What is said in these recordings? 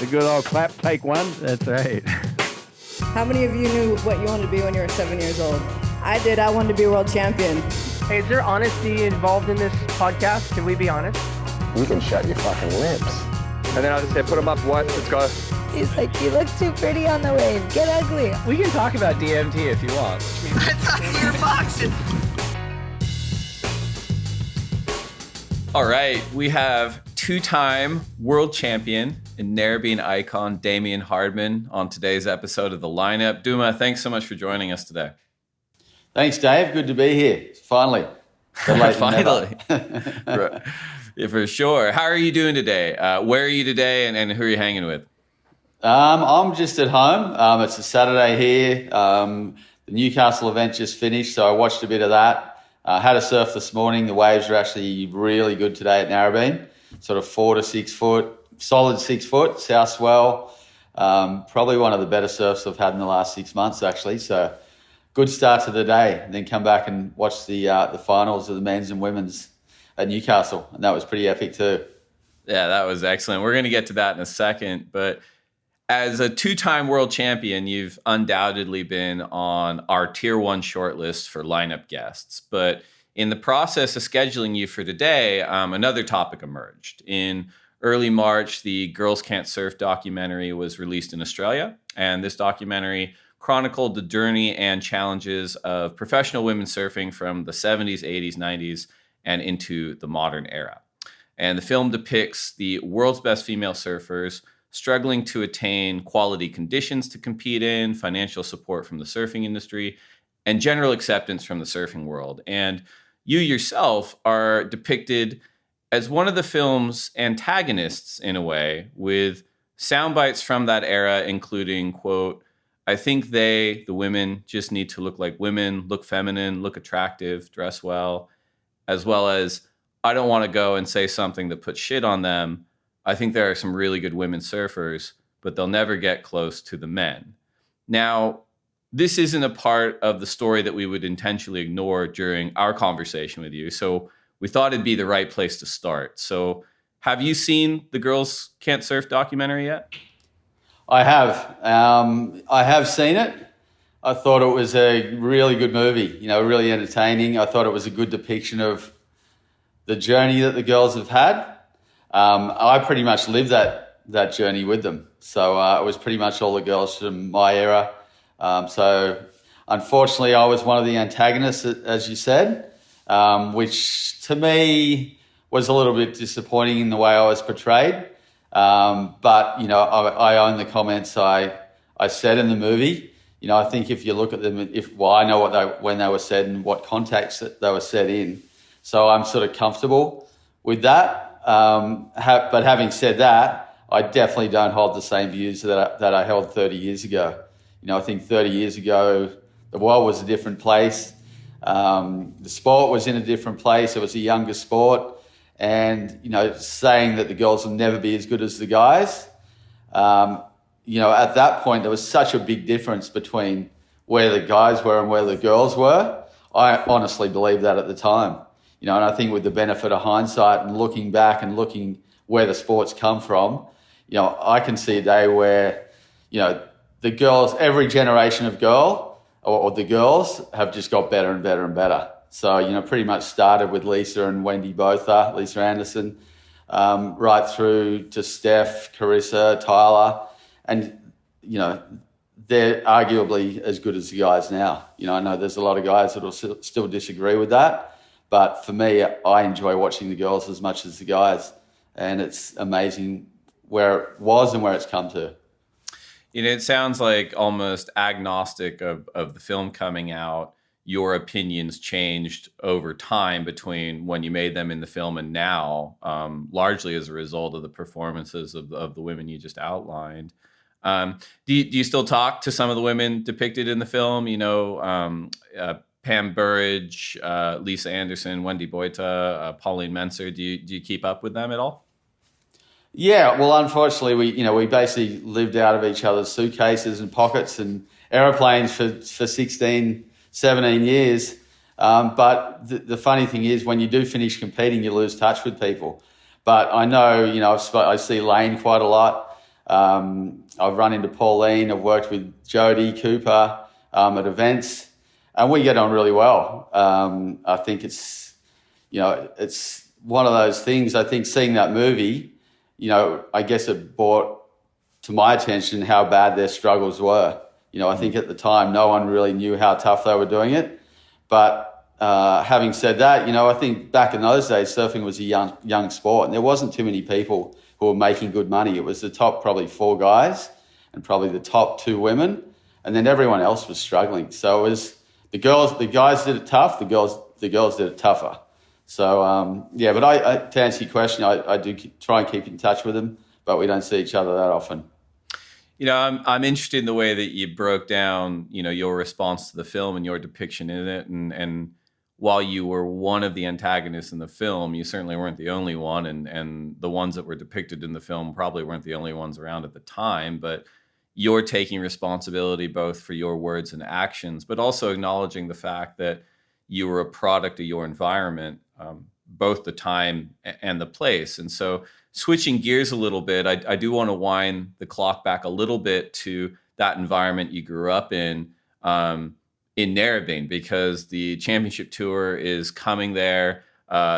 The good old clap, take one. That's right. How many of you knew what you wanted to be when you were 7 years old? I did. I wanted to be world champion. Hey, is there honesty involved in this podcast? Can we be honest? You can shut your fucking lips. And then I'll just say, put them up, what? Let's go. He's like, you look too pretty on the wave. Get ugly. We can talk about DMT if you want. I thought you were boxing. All right, we have two-time world champion and Narrabeen icon Damien Hardman on today's episode of The Lineup. Duma, thanks so much for joining us today. Thanks, Dave. Good to be here. Finally. Finally. Yeah, for sure. How are you doing today? Where are you today and who are you hanging with? I'm just at home. It's a Saturday here. The Newcastle event just finished, so I watched a bit of that. Had a surf this morning. The waves are actually really good today at Narrabeen. Sort of 4 to 6 foot, solid 6 foot, south swell. Probably one of the better surfs I've had in the last 6 months, actually. So good start to the day. And then come back and watch the finals of the men's and women's at Newcastle. And that was pretty epic too. Yeah, that was excellent. We're going to get to that in a second. But as a two-time world champion, you've undoubtedly been on our Tier 1 shortlist for lineup guests. But in the process of scheduling you for today, another topic emerged. In early March, the Girls Can't Surf documentary was released in Australia. And this documentary chronicled the journey and challenges of professional women surfing from the 70s, 80s, 90s, and into the modern era. And the film depicts the world's best female surfers struggling to attain quality conditions to compete in, financial support from the surfing industry, and general acceptance from the surfing world. And you yourself are depicted as one of the film's antagonists in a way, with sound bites from that era, including, quote, "I think the women, just need to look like women, look feminine, look attractive, dress well as, I don't want to go and say something that puts shit on them. I think there are some really good women surfers, but they'll never get close to the men." Now, this isn't a part of the story that we would intentionally ignore during our conversation with you, so we thought it'd be the right place to start. So have you seen the Girls Can't Surf documentary yet? I have seen it. I thought it was a really good movie, really entertaining. I thought it was a good depiction of the journey that the girls have had. I pretty much lived that journey with them. So it was pretty much all the girls from my era. So unfortunately, I was one of the antagonists, as you said, which to me was a little bit disappointing in the way I was portrayed. But, I own the comments I said in the movie. I think if you look at them, I know when they were said and what context that they were said in. So I'm sort of comfortable with that. But having said that, I definitely don't hold the same views that I held 30 years ago. I think 30 years ago, the world was a different place. The sport was in a different place. It was a younger sport. And, saying that the girls will never be as good as the guys, at that point, there was such a big difference between where the guys were and where the girls were. I honestly believed that at the time. And I think with the benefit of hindsight and looking back and looking where the sport's come from, I can see a day where, the girls, every generation of girl or the girls have just got better and better and better. So, pretty much started with Lisa and Wendy Botha, Lisa Anderson, right through to Steph, Carissa, Tyler. And, they're arguably as good as the guys now. I know there's a lot of guys that will still disagree with that. But for me, I enjoy watching the girls as much as the guys. And it's amazing where it was and where it's come to. It sounds like almost agnostic of the film coming out. Your opinions changed over time between when you made them in the film and now, largely as a result of the performances of the women you just outlined. Do you still talk to some of the women depicted in the film? Pam Burridge, Lisa Anderson, Wendy Botha, Pauline Menser. Do you keep up with them at all? Yeah, well, unfortunately, we basically lived out of each other's suitcases and pockets and aeroplanes for 16, 17 years. But the funny thing is, when you do finish competing, you lose touch with people. But I know, I see Lane quite a lot. I've run into Pauline. I've worked with Jodie Cooper at events, and we get on really well. I think it's one of those things. I think seeing that movie, I guess it brought to my attention how bad their struggles were. I think at the time no one really knew how tough they were doing it. But having said that, I think back in those days, surfing was a young sport, and there wasn't too many people who were making good money. It was the top probably 4 guys and probably the top 2 women, and then everyone else was struggling. So it was the guys did it tough, the girls did it tougher. So but I to answer your question, I do try and keep in touch with them, but we don't see each other that often. I'm interested in the way that you broke down, your response to the film and your depiction in it. And while you were one of the antagonists in the film, you certainly weren't the only one. And the ones that were depicted in the film probably weren't the only ones around at the time. But you're taking responsibility both for your words and actions, but also acknowledging the fact that you were a product of your environment, both the time and the place. And so switching gears a little bit, I do want to wind the clock back a little bit to that environment you grew up in Narrabeen, because the championship tour is coming there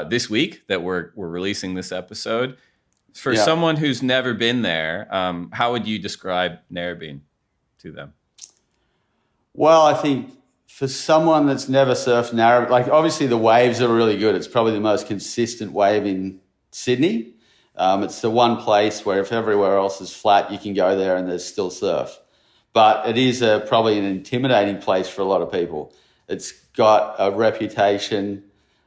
this week that we're releasing this episode. For someone who's never been there, how would you describe Narrabeen to them? Well, I think for someone that's never surfed Narrabeen, obviously the waves are really good. It's probably the most consistent wave in Sydney. It's the one place where if everywhere else is flat, you can go there and there's still surf. But it is probably an intimidating place for a lot of people. It's got a reputation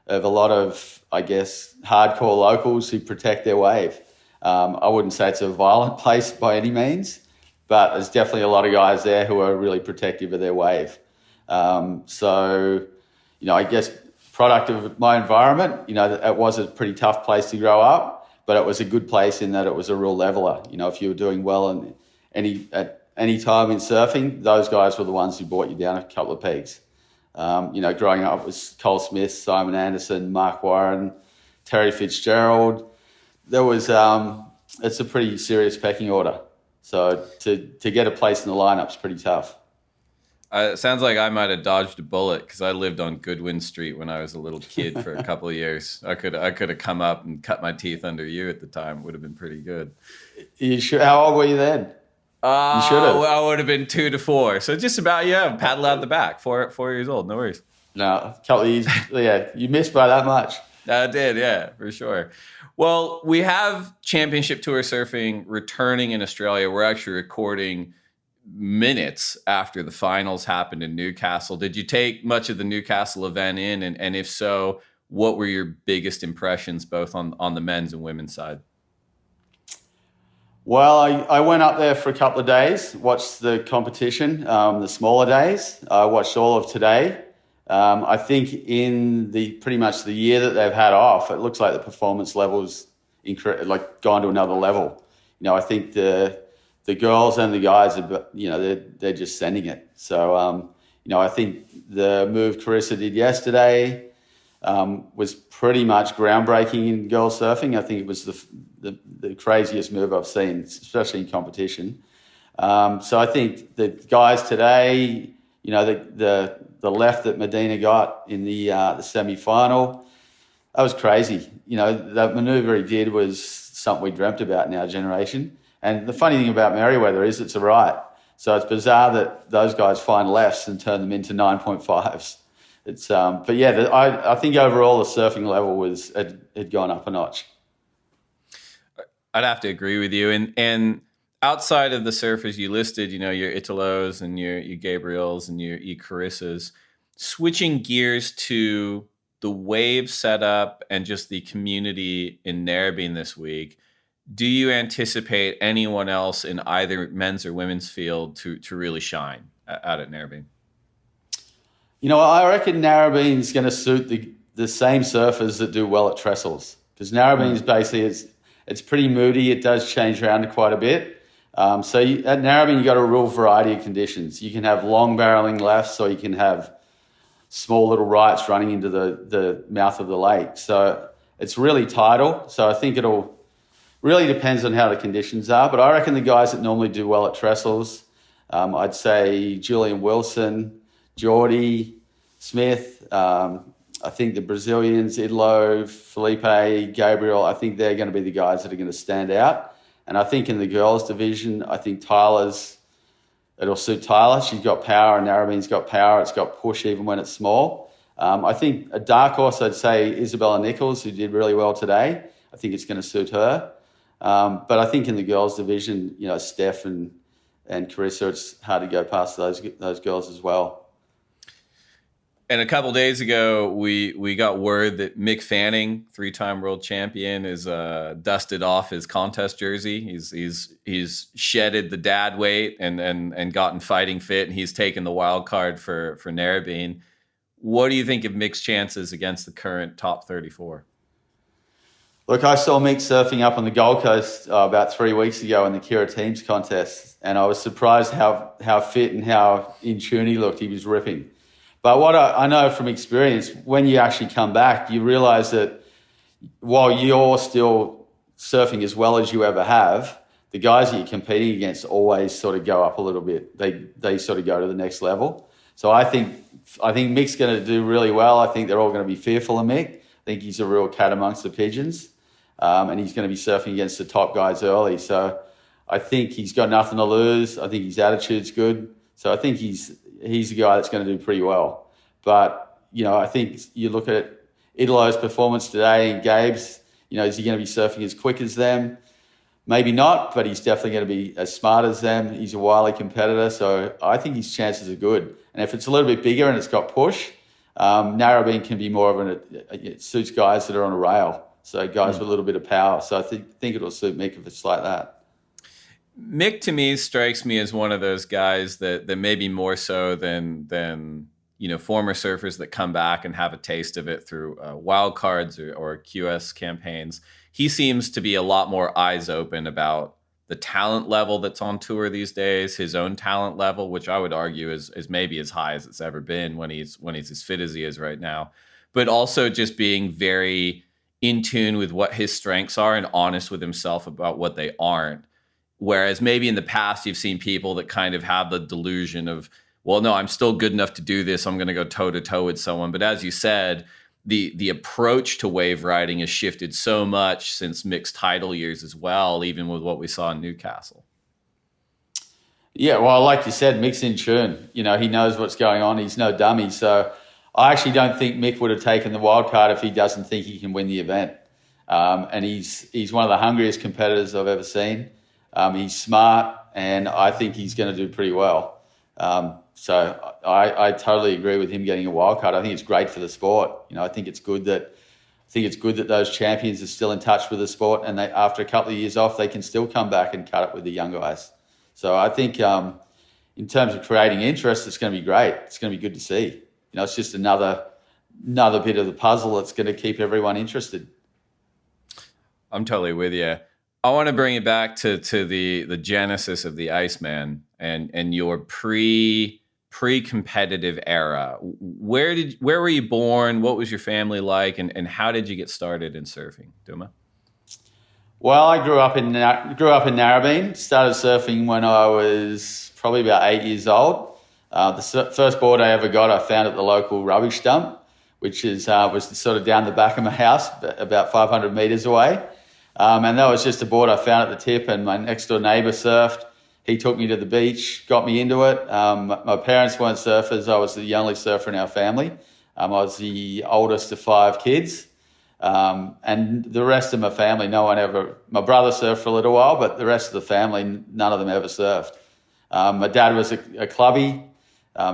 of a lot of, I guess, hardcore locals who protect their wave. I wouldn't say it's a violent place by any means, but there's definitely a lot of guys there who are really protective of their wave. I guess product of my environment, it was a pretty tough place to grow up. But it was a good place in that it was a real leveler. If you were doing well at any time in surfing, those guys were the ones who brought you down a couple of peaks. Growing up was Cole Smith, Simon Anderson, Mark Warren, Terry Fitzgerald. There was it's a pretty serious pecking order. So to get a place in the lineup's pretty tough. It sounds like I might have dodged a bullet because I lived on Goodwin Street when I was a little kid for a couple of years. I could have come up and cut my teeth under you at the time. It would have been pretty good. You sure? How old were you then? You should have. I would have been 2 to 4. So just about, paddle out the back. 4 years old. No worries. No, a couple of years. You missed by that much. I did, yeah, for sure. Well, we have Championship Tour Surfing returning in Australia. We're actually recording minutes after the finals happened in Newcastle. Did you take much of the Newcastle event in? And if so, what were your biggest impressions both on the men's and women's side? Well, I went up there for a couple of days, watched the competition, the smaller days. I watched all of today. I think in pretty much the year that they've had off, it looks like the performance level's gone to another level. I think the girls and the guys are, they're just sending it. So, I think the move Carissa did yesterday was pretty much groundbreaking in girls surfing. I think it was the craziest move I've seen, especially in competition. So I think the guys today, the left that Medina got in the semi-final, that was crazy. That maneuver he did was something we dreamt about in our generation. And the funny thing about Merriweather is it's a right. So it's bizarre that those guys find lefts and turn them into 9.5s. It's I think overall the surfing level had gone up a notch. I'd have to agree with you. And outside of the surfers you listed, your Italos and your Gabriels and your Carissas, switching gears to the wave setup and just the community in Narrabeen this week, do you anticipate anyone else in either men's or women's field to really shine out at Narrabeen? I reckon Narrabeen's going to suit the same surfers that do well at Trestles, because Narrabeen's basically it's pretty moody. It does change around quite a bit. At Narrabeen, you got a real variety of conditions. You can have long barreling lefts, or you can have small little rights running into the mouth of the lake. So it's really tidal. So I think it'll really depends on how the conditions are. But I reckon the guys that normally do well at trestles, I'd say Julian Wilson, Geordie, Smith, I think the Brazilians, Idlo, Felipe, Gabriel, I think they're going to be the guys that are going to stand out. And I think in the girls division, I think it'll suit Tyler. She's got power, and Narrabeen's got power. It's got push even when it's small. I think a dark horse, I'd say Isabella Nichols, who did really well today. I think it's going to suit her. But I think in the girls division, Steph and Carissa, it's hard to go past those girls as well. And a couple days ago, we got word that Mick Fanning, 3-time world champion, is dusted off his contest jersey. He's shedded the dad weight and gotten fighting fit, and he's taken the wild card for Narrabeen. What do you think of Mick's chances against the current top 34? Look, I saw Mick surfing up on the Gold Coast about 3 weeks ago in the Kira Teams contest, and I was surprised how fit and how in tune he looked. He was ripping. But what I know from experience, when you actually come back, you realise that while you're still surfing as well as you ever have, the guys that you're competing against always sort of go up a little bit. They sort of go to the next level. So I think Mick's going to do really well. I think they're all going to be fearful of Mick. I think he's a real cat amongst the pigeons, and he's going to be surfing against the top guys early. So I think he's got nothing to lose. I think his attitude's good. So I think he's a guy that's going to do pretty well. But, I think you look at Idolo's performance today and Gabe's, is he going to be surfing as quick as them? Maybe not, but he's definitely going to be as smart as them. He's a wily competitor, so I think his chances are good. And if it's a little bit bigger and it's got push, Narrabeen can be more of it suits guys that are on a rail, so guys with a little bit of power. So I think it'll suit Mick if it's like that. Mick, to me, strikes me as one of those guys that maybe more so than former surfers that come back and have a taste of it through wild cards or QS campaigns. He seems to be a lot more eyes open about the talent level that's on tour these days, his own talent level, which I would argue is maybe as high as it's ever been when he's as fit as he is right now, but also just being very in tune with what his strengths are and honest with himself about what they aren't. Whereas maybe in the past, you've seen people that kind of have the delusion of, well, no, I'm still good enough to do this. I'm going to go toe to toe with someone. But as you said, the approach to wave riding has shifted so much since Mick's title years as well, even with what we saw in Newcastle. Yeah, well, like you said, Mick's in tune. He knows what's going on. He's no dummy. So I actually don't think Mick would have taken the wild card if he doesn't think he can win the event. And he's one of the hungriest competitors I've ever seen. He's smart, and I think he's going to do pretty well. So I totally agree with him getting a wild card. I think it's great for the sport. I think it's good that those champions are still in touch with the sport, and they, after a couple of years off, they can still come back and cut it with the young guys. So I think in terms of creating interest, it's going to be great. It's going to be good to see. It's just another bit of the puzzle that's going to keep everyone interested. I'm totally with you. I want to bring it back to the genesis of the Iceman and your pre-competitive era. Where were you born? What was your family like, and how did you get started in surfing, Duma? Well, I grew up in Narrabeen. Started surfing when I was probably about 8 years old. The first board I ever got, I found at the local rubbish dump, which was sort of down the back of my house, about 500 meters away. And that was just a board I found at the tip, and my next door neighbour surfed. He took me to the beach, got me into it. My parents weren't surfers. I was the only surfer in our family. I was the oldest of 5 kids. And the rest of my family, my brother surfed for a little while, but the rest of the family, none of them ever surfed. My dad was a clubby,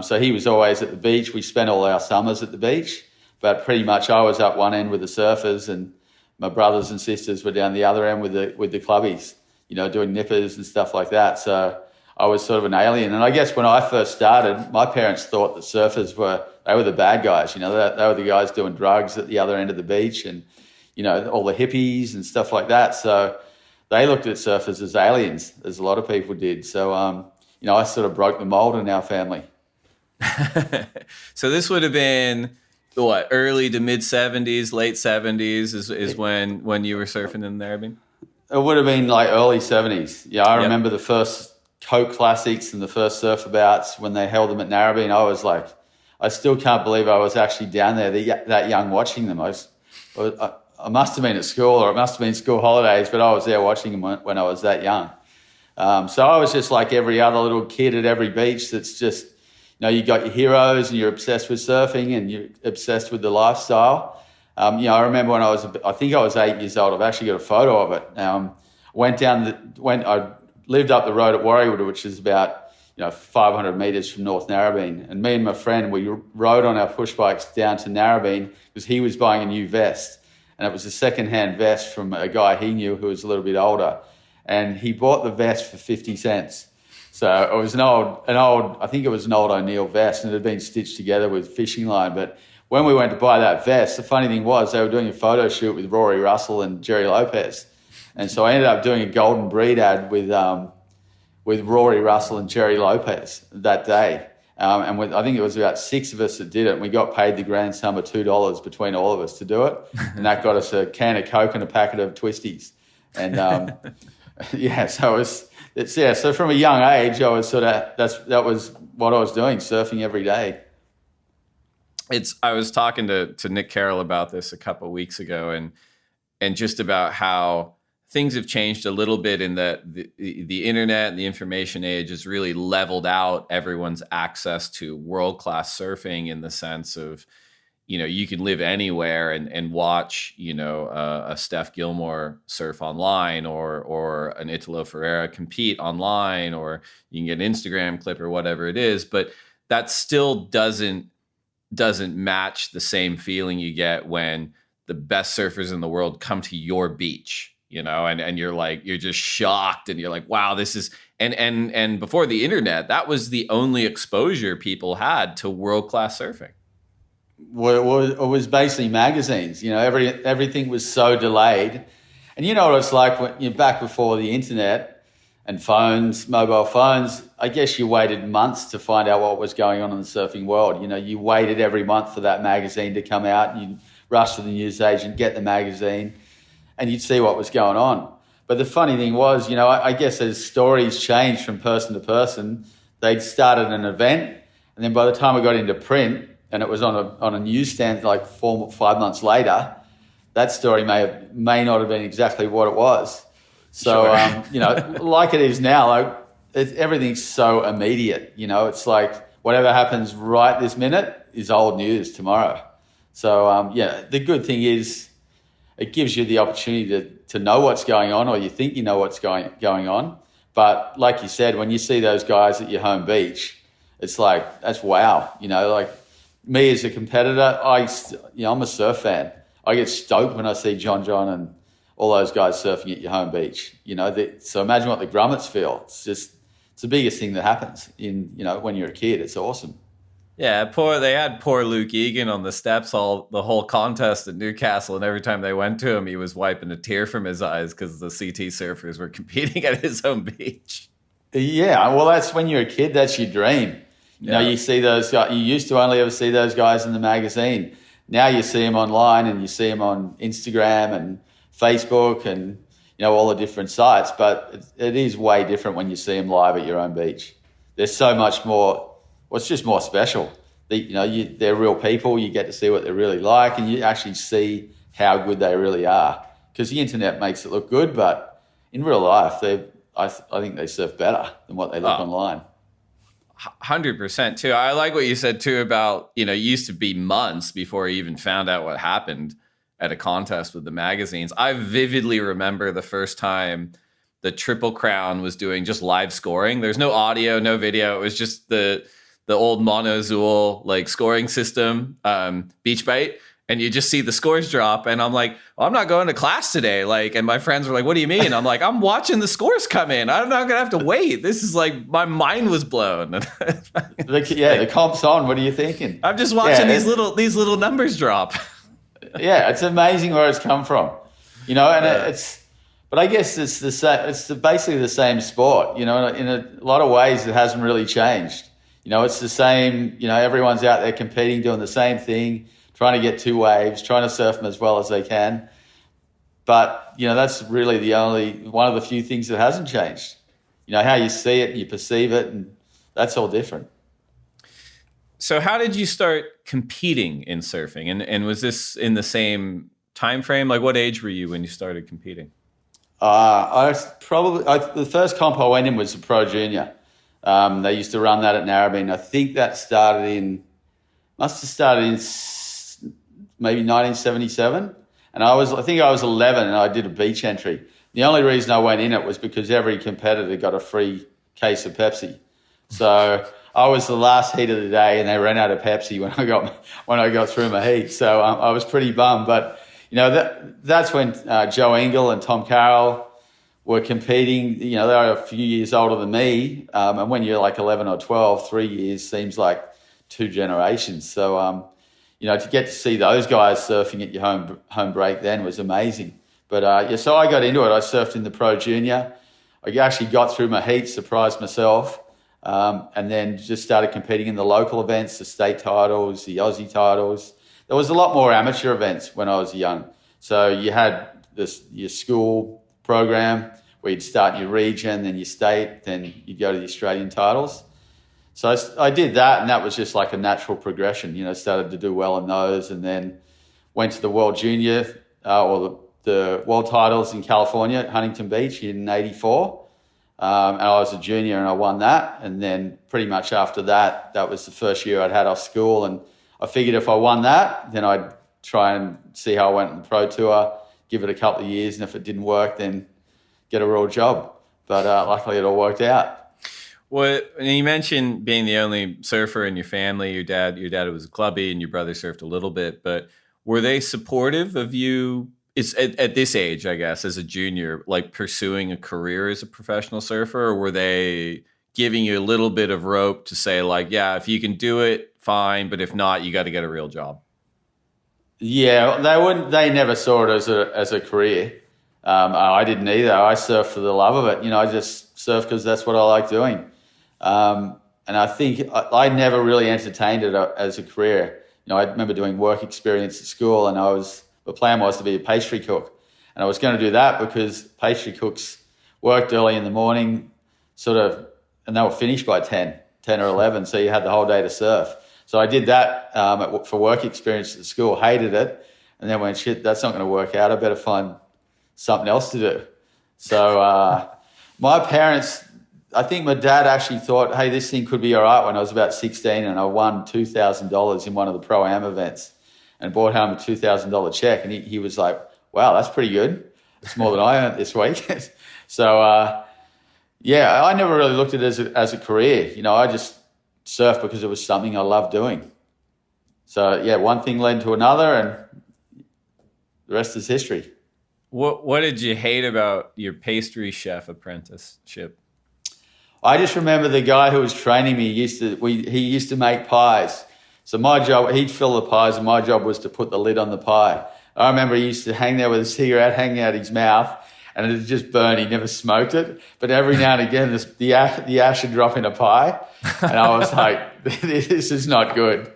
so he was always at the beach. We spent all our summers at the beach, but pretty much I was up one end with the surfers, and my brothers and sisters were down the other end with the clubbies, doing nippers and stuff like that. So I was sort of an alien. And I guess when I first started, my parents thought that surfers were the bad guys. They were the guys doing drugs at the other end of the beach, and all the hippies and stuff like that. So they looked at surfers as aliens, as a lot of people did. So I sort of broke the mold in our family. So this would have been early to mid 70s, late 70s is when you were surfing in Narrabeen? It would have been like early 70s. Yeah, I remember the first Coke Classics and the first surfer bouts when they held them at Narrabeen. I was like, I still can't believe I was actually down there that young watching them. I must have been at school, or it must have been school holidays, but I was there watching them when I was that young. So I was just like every other little kid at every beach that's just, you got your heroes and you're obsessed with surfing and you're obsessed with the lifestyle. I remember when I think I was 8 years old. I've actually got a photo of it. I lived up the road at Warriewood, which is about 500 metres from North Narrabeen. And me and my friend, we rode on our push bikes down to Narrabeen because he was buying a new vest. And it was a second-hand vest from a guy he knew who was a little bit older. And he bought the vest for 50 cents. So it was I think it was an old O'Neill vest, and it had been stitched together with fishing line. But when we went to buy that vest, the funny thing was they were doing a photo shoot with Rory Russell and Jerry Lopez. And so I ended up doing a Golden Breed ad with Rory Russell and Jerry Lopez that day. I think it was about 6 of us that did it. And we got paid the grand sum of $2 between all of us to do it. And that got us a can of Coke and a packet of Twisties. And so from a young age, I was that was what I was doing, surfing every day. I was talking to Nick Carroll about this a couple of weeks ago, and just about how things have changed a little bit in that the internet and the information age has really leveled out everyone's access to world-class surfing, in the sense of, you can live anywhere and watch, a Steph Gilmore surf online, or an Italo Ferreira compete online, or you can get an Instagram clip or whatever it is. But that still doesn't match the same feeling you get when the best surfers in the world come to your beach, and you're just shocked, and you're like, wow, this is, and before the internet, that was the only exposure people had to world-class surfing. Well, it was basically magazines. Everything was so delayed. And you know what it's like when you're back before the internet and mobile phones. I guess you waited months to find out what was going on in the surfing world. You waited every month for that magazine to come out, and you'd rush to the newsagent, get the magazine, and you'd see what was going on. But the funny thing was, I guess as stories changed from person to person, they'd started an event, and then by the time it got into print, and it was on a newsstand like 4 or 5 months later, that story may not have been exactly what it was. So, sure. Like it is now, everything's so immediate. It's like whatever happens right this minute is old news tomorrow. So, the good thing is it gives you the opportunity to know what's going on, or you think you know what's going on. But like you said, when you see those guys at your home beach, it's like, that's wow. Like, me as a competitor, I'm a surf fan. I get stoked when I see John and all those guys surfing at your home beach. So imagine what the grummets feel. It's the biggest thing that happens when you're a kid. It's awesome. Yeah, they had poor Luke Egan on the steps the whole contest at Newcastle, and every time they went to him, he was wiping a tear from his eyes because the CT surfers were competing at his home beach. Yeah, well, that's when you're a kid. That's your dream. You see those guys. You used to only ever see those guys in the magazine. Now you see them online, and you see them on Instagram and Facebook and all the different sites. But it is way different when you see them live at your own beach. There's so much more. Well, it's just more special. They're real people. You get to see what they're really like, and you actually see how good they really are. Because the internet makes it look good, but in real life, I think they surf better than what they look online. 100% too. I like what you said too about, it used to be months before you even found out what happened at a contest with the magazines. I vividly remember the first time the Triple Crown was doing just live scoring. There's no audio, no video. It was just the old mono-zool like scoring system, Beach Bite. And you just see the scores drop, and I'm like, I'm not going to class today. And my friends were like, what do you mean? I'm like, I'm watching the scores come in. I'm not going to have to wait. This is like, my mind was blown. The comp's on. What are you thinking? I'm just watching these little numbers drop. Yeah, it's amazing where it's come from. But I guess it's the same. It's basically the same sport. In a lot of ways, it hasn't really changed. It's the same. Everyone's out there competing, doing the same thing, trying to get 2 waves, trying to surf them as well as they can. But, that's really one of the few things that hasn't changed. How you see it, you perceive it, and that's all different. So how did you start competing in surfing? And was this in the same time frame? Like, what age were you when you started competing? The first comp I went in was the Pro Junior. They used to run that at Narrabeen. I think that must have started in maybe 1977. And I think I was 11 and I did a beach entry. The only reason I went in it was because every competitor got a free case of Pepsi. So I was the last heat of the day and they ran out of Pepsi when I got through my heat. So I was pretty bummed. But, that's when Joe Engel and Tom Carroll were competing. They were a few years older than me. And when you're like 11 or 12, 3 years seems like 2 generations. So, to get to see those guys surfing at your home break then was amazing. But, so I got into it. I surfed in the Pro Junior. I actually got through my heat, surprised myself, and then just started competing in the local events, the state titles, the Aussie titles. There was a lot more amateur events when I was young. So you had your school program where you'd start in your region, then your state, then you'd go to the Australian titles. So I did that, and that was just like a natural progression. Started to do well in those, and then went to the World Junior or the World Titles in California at Huntington Beach in '84. And I was a junior, and I won that. And then pretty much after that, that was the first year I'd had off school, and I figured if I won that, then I'd try and see how I went on the Pro Tour, give it a couple of years, and if it didn't work, then get a real job. But luckily, it all worked out. Well, you mentioned being the only surfer in your family. Your dad was a clubby, and your brother surfed a little bit. But were they supportive of you? It's at this age, I guess, as a junior, like pursuing a career as a professional surfer, or were they giving you a little bit of rope to say, like, yeah, if you can do it, fine, but if not, you got to get a real job? Yeah, they never saw it as a career. I didn't either. I surfed for the love of it. I just surf because that's what I like doing. And I think I never really entertained it as a career. I remember doing work experience at school, and the plan was to be a pastry cook. And I was going to do that because pastry cooks worked early in the morning, and they were finished by 10 or 11, so you had the whole day to surf. So I did that for work experience at school, hated it, and then went, shit, that's not going to work out. I better find something else to do. So my parents, I think my dad actually thought, hey, this thing could be all right when I was about 16, and I won $2,000 in one of the Pro-Am events and brought home a $2,000 check. And he was like, wow, that's pretty good. It's more than I earned this week. So, I never really looked at it as a career. I just surfed because it was something I loved doing. So, one thing led to another, and the rest is history. What did you hate about your pastry chef apprenticeship? I just remember the guy who was training me he used to make pies. So my job, he'd fill the pies, and my job was to put the lid on the pie. I remember he used to hang there with a cigarette hanging out his mouth, and it would just burn. He never smoked it, but every now and again, the ash would drop in a pie, and I was like, "This is not good."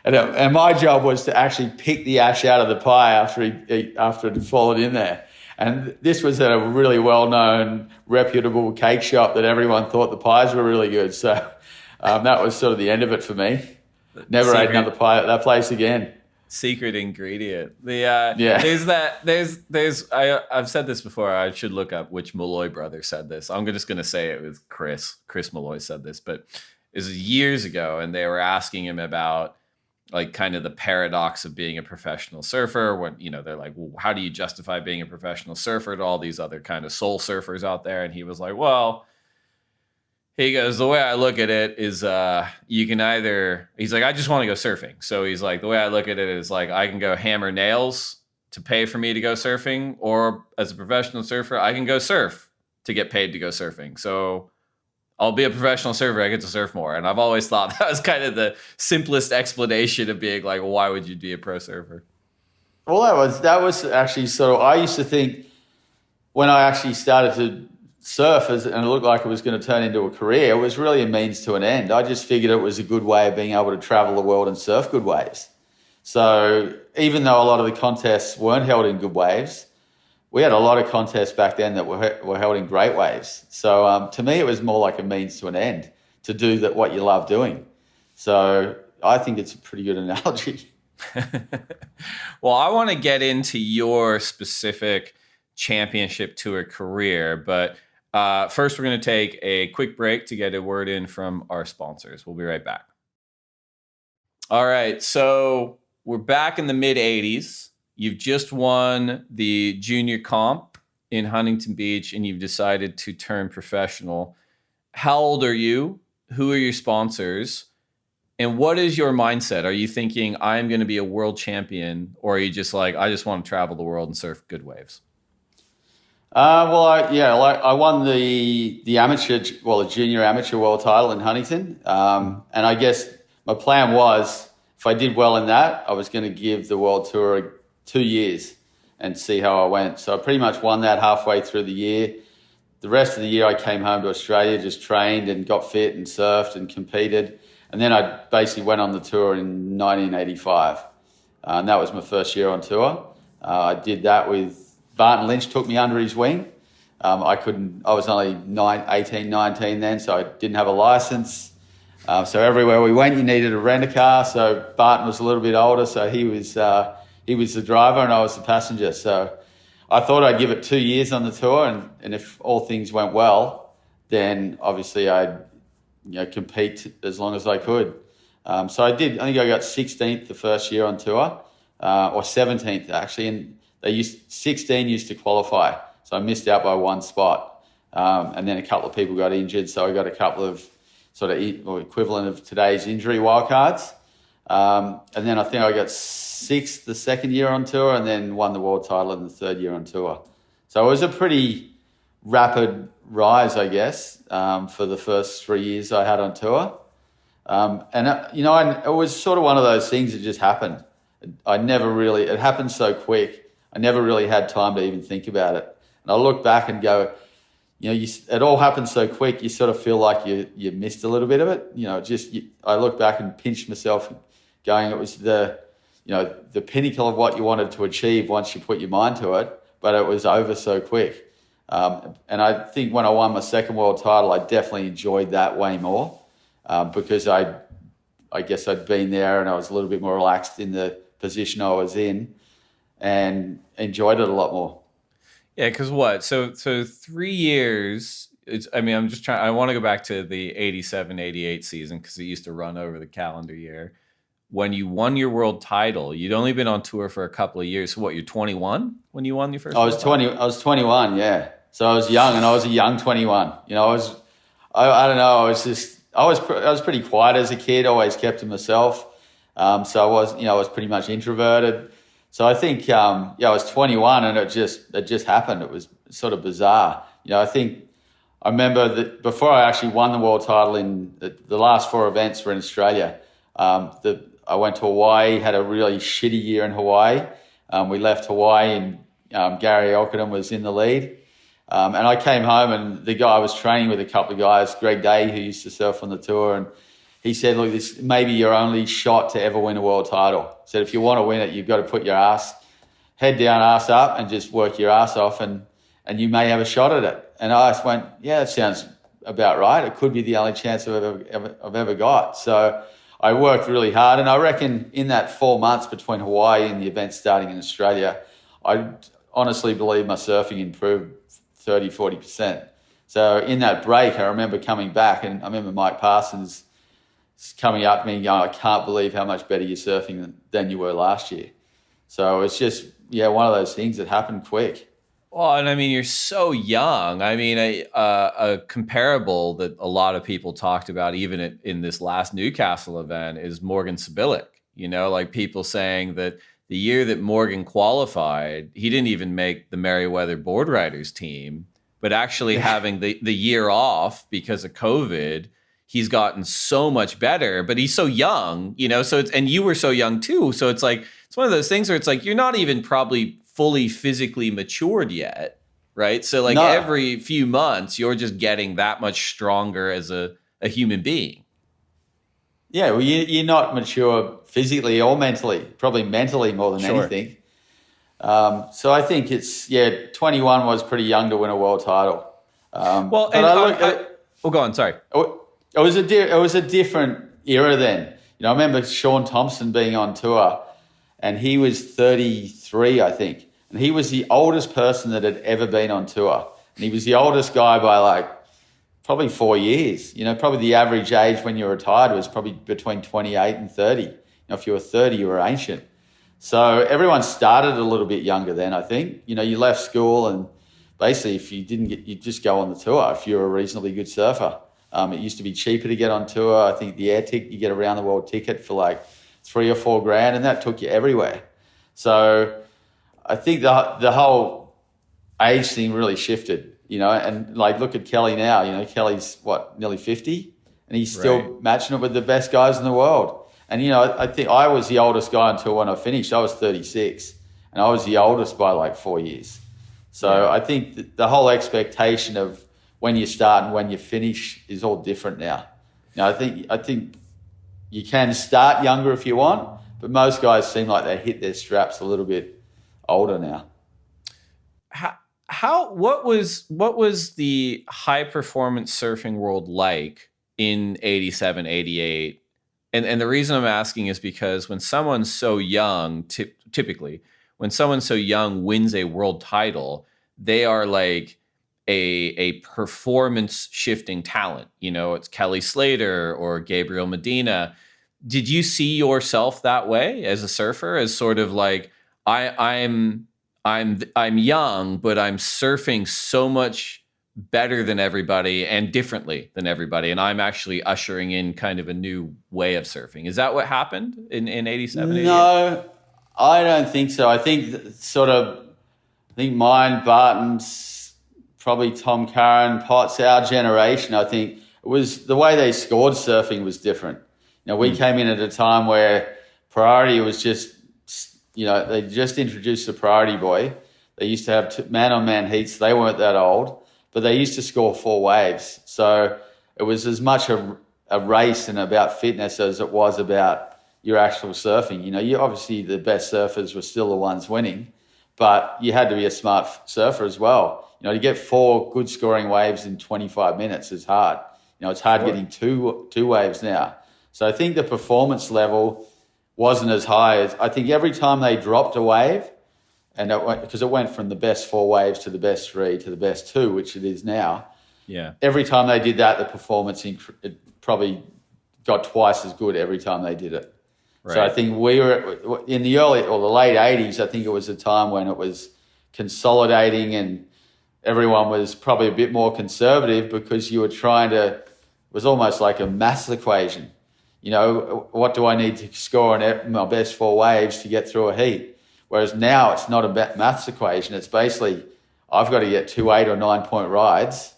And my job was to actually pick the ash out of the pie after it had fallen in there. And this was at a really well-known, reputable cake shop that everyone thought the pies were really good. So that was sort of the end of it for me. Never ate another pie at that place again. Secret ingredient. I've said this before. I should look up which Malloy brother said this. I'm just going to say it was Chris. Chris Malloy said this, but it was years ago, and they were asking him about like kind of the paradox of being a professional surfer when, they're like, well, how do you justify being a professional surfer to all these other kind of soul surfers out there? And he was like, well, he goes, the way I look at it is you can either, he's like, I just want to go surfing. So he's like, the way I look at it is like, I can go hammer nails to pay for me to go surfing, or as a professional surfer, I can go surf to get paid to go surfing. So I'll be a professional surfer, I get to surf more. And I've always thought that was kind of the simplest explanation of being like, well, why would you be a pro surfer? Well, that was actually sort of, I used to think when I actually started to surf and it looked like it was going to turn into a career, it was really a means to an end. I just figured it was a good way of being able to travel the world and surf good waves. So even though a lot of the contests weren't held in good waves, we had a lot of contests back then that were held in great waves. So to me, it was more like a means to an end to do what you love doing. So I think it's a pretty good analogy. Well, I want to get into your specific championship tour career, but first we're going to take a quick break to get a word in from our sponsors. We'll be right back. All right, so we're back in the mid-'80s. You've just won the junior comp in Huntington Beach, and you've decided to turn professional. How old are you? Who are your sponsors? And what is your mindset? Are you thinking, I'm going to be a world champion? Or are you just like, I just want to travel the world and surf good waves? I won the junior amateur world title in Huntington. And I guess my plan was, if I did well in that, I was going to give the world tour 2 years and see how I went. So I pretty much won that halfway through the year. The rest of the year I came home to Australia, just trained and got fit and surfed and competed. And then I basically went on the tour in 1985. And that was my first year on tour. I did that with Barton Lynch, took me under his wing. I was only 18, 19 then, so I didn't have a license. So everywhere we went, you needed to rent a car. So Barton was a little bit older, so he was the driver and I was the passenger. So I thought I'd give it 2 years on the tour, and if all things went well, then obviously I'd compete as long as I could. So I did. I think I got 16th the first year on tour, or 17th actually, and 16 used to qualify, so I missed out by one spot. And then a couple of people got injured, so I got a couple of sort of equivalent of today's injury wildcards. And then I think I got 6th the second year on tour, and then won the world title in the third year on tour. So it was a pretty rapid rise, I guess, for the first 3 years I had on tour. It was sort of one of those things that just happened. It happened so quick, I never really had time to even think about it. And I look back and go, it all happened so quick, you sort of feel like you missed a little bit of it. I look back and pinch myself going, it was the pinnacle of what you wanted to achieve once you put your mind to it, but it was over so quick. And I think when I won my second world title, I definitely enjoyed that way more because I guess I'd been there and I was a little bit more relaxed in the position I was in and enjoyed it a lot more. Yeah, because what? So 3 years, I want to go back to the 87, 88 season because it used to run over the calendar year. When you won your world title, you'd only been on tour for a couple of years. So what, you're 21 when you won your first? I was 21, yeah. So I was young, and I was a young 21. I was pretty quiet as a kid. Always kept to myself. So I was pretty much introverted. So I think, I was 21, and it just happened. It was sort of bizarre. I remember that before I actually won the world title in the last 4 events were in Australia. I went to Hawaii, had a really shitty year in Hawaii. We left Hawaii and Gary Elkinen was in the lead. And I came home and the guy I was training with, a couple of guys, Greg Day, who used to surf on the tour, and he said, look, this may be your only shot to ever win a world title. He said, if you want to win it, you've got to put your head down, ass up, and just work your ass off, and you may have a shot at it. And I just went, yeah, that sounds about right. It could be the only chance I've ever got. So I worked really hard, and I reckon in that 4 months between Hawaii and the event starting in Australia, I honestly believe my surfing improved 30, 40%. So in that break, I remember coming back, and I remember Mike Parsons coming up to me and going, I can't believe how much better you're surfing than you were last year. So it's just, one of those things that happened quick. Well, and you're so young. A comparable that a lot of people talked about, even in this last Newcastle event, is Morgan Sibilic. Like people saying that the year that Morgan qualified, he didn't even make the Merriweather board riders team, but actually having the year off because of COVID, he's gotten so much better, but he's so young, so and you were so young too. So it's like, it's one of those things where it's like, you're not even probably fully physically matured yet, right? So every few months, you're just getting that much stronger as a human being. Yeah, well, you're not mature physically or mentally, probably mentally more than Sure. anything. So I think 21 was pretty young to win a world title. Well, but and go on. Sorry. It was a different era then. I remember Sean Thompson being on tour, and he was 33, I think, and he was the oldest person that had ever been on tour, and he was the oldest guy by probably 4 years. Probably the average age when you retired was probably between 28 and 30. If you were 30, you were ancient. So everyone started a little bit younger then, I think. You left school and basically if you didn't you'd just go on the tour if you were a reasonably good surfer. It used to be cheaper to get on tour. I think the air ticket, you get a round the world ticket for like $3 or $4 grand, and that took you everywhere. So I think the whole age thing really shifted, and look at Kelly now. Kelly's nearly 50, and he's still matching it with the best guys in the world. And, I think I was the oldest guy until when I finished. I was 36, and I was the oldest by like 4 years. So I think the whole expectation of when you start and when you finish is all different now. I think you can start younger if you want, but most guys seem like they hit their straps a little bit older now. What was the high performance surfing world like in 87, 88? And the reason I'm asking is because when someone's so young, typically, when someone so young wins a world title, they are like a performance shifting talent. It's Kelly Slater or Gabriel Medina. Did you see yourself that way as a surfer, as sort of like I'm young, but I'm surfing so much better than everybody and differently than everybody, and I'm actually ushering in kind of a new way of surfing? Is that what happened in 87, 88? No, I don't think so. I think mine, Barton's, probably Tom Curran, Potts, our generation, I think it was the way they scored surfing was different. We came in at a time where priority was just, they just introduced the priority buoy. They used to have man-on-man heats. They weren't that old, but they used to score 4 waves. So it was as much a race and about fitness as it was about your actual surfing. You obviously the best surfers were still the ones winning, but you had to be a smart surfer as well. To get 4 good scoring waves in 25 minutes is hard. It's hard getting two waves now. So I think the performance level wasn't as high as, I think every time they dropped a wave, and because it went from the best 4 waves to the best 3 to the best 2, which it is now. Yeah. Every time they did that, the performance it probably got twice as good every time they did it. Right. So I think we were in the early or the late 80s. I think it was a time when it was consolidating and everyone was probably a bit more conservative because you were it was almost like a maths equation. What do I need to score in my best 4 waves to get through a heat? Whereas now it's not a maths equation. It's basically, I've got to get 2 8 or 9 point rides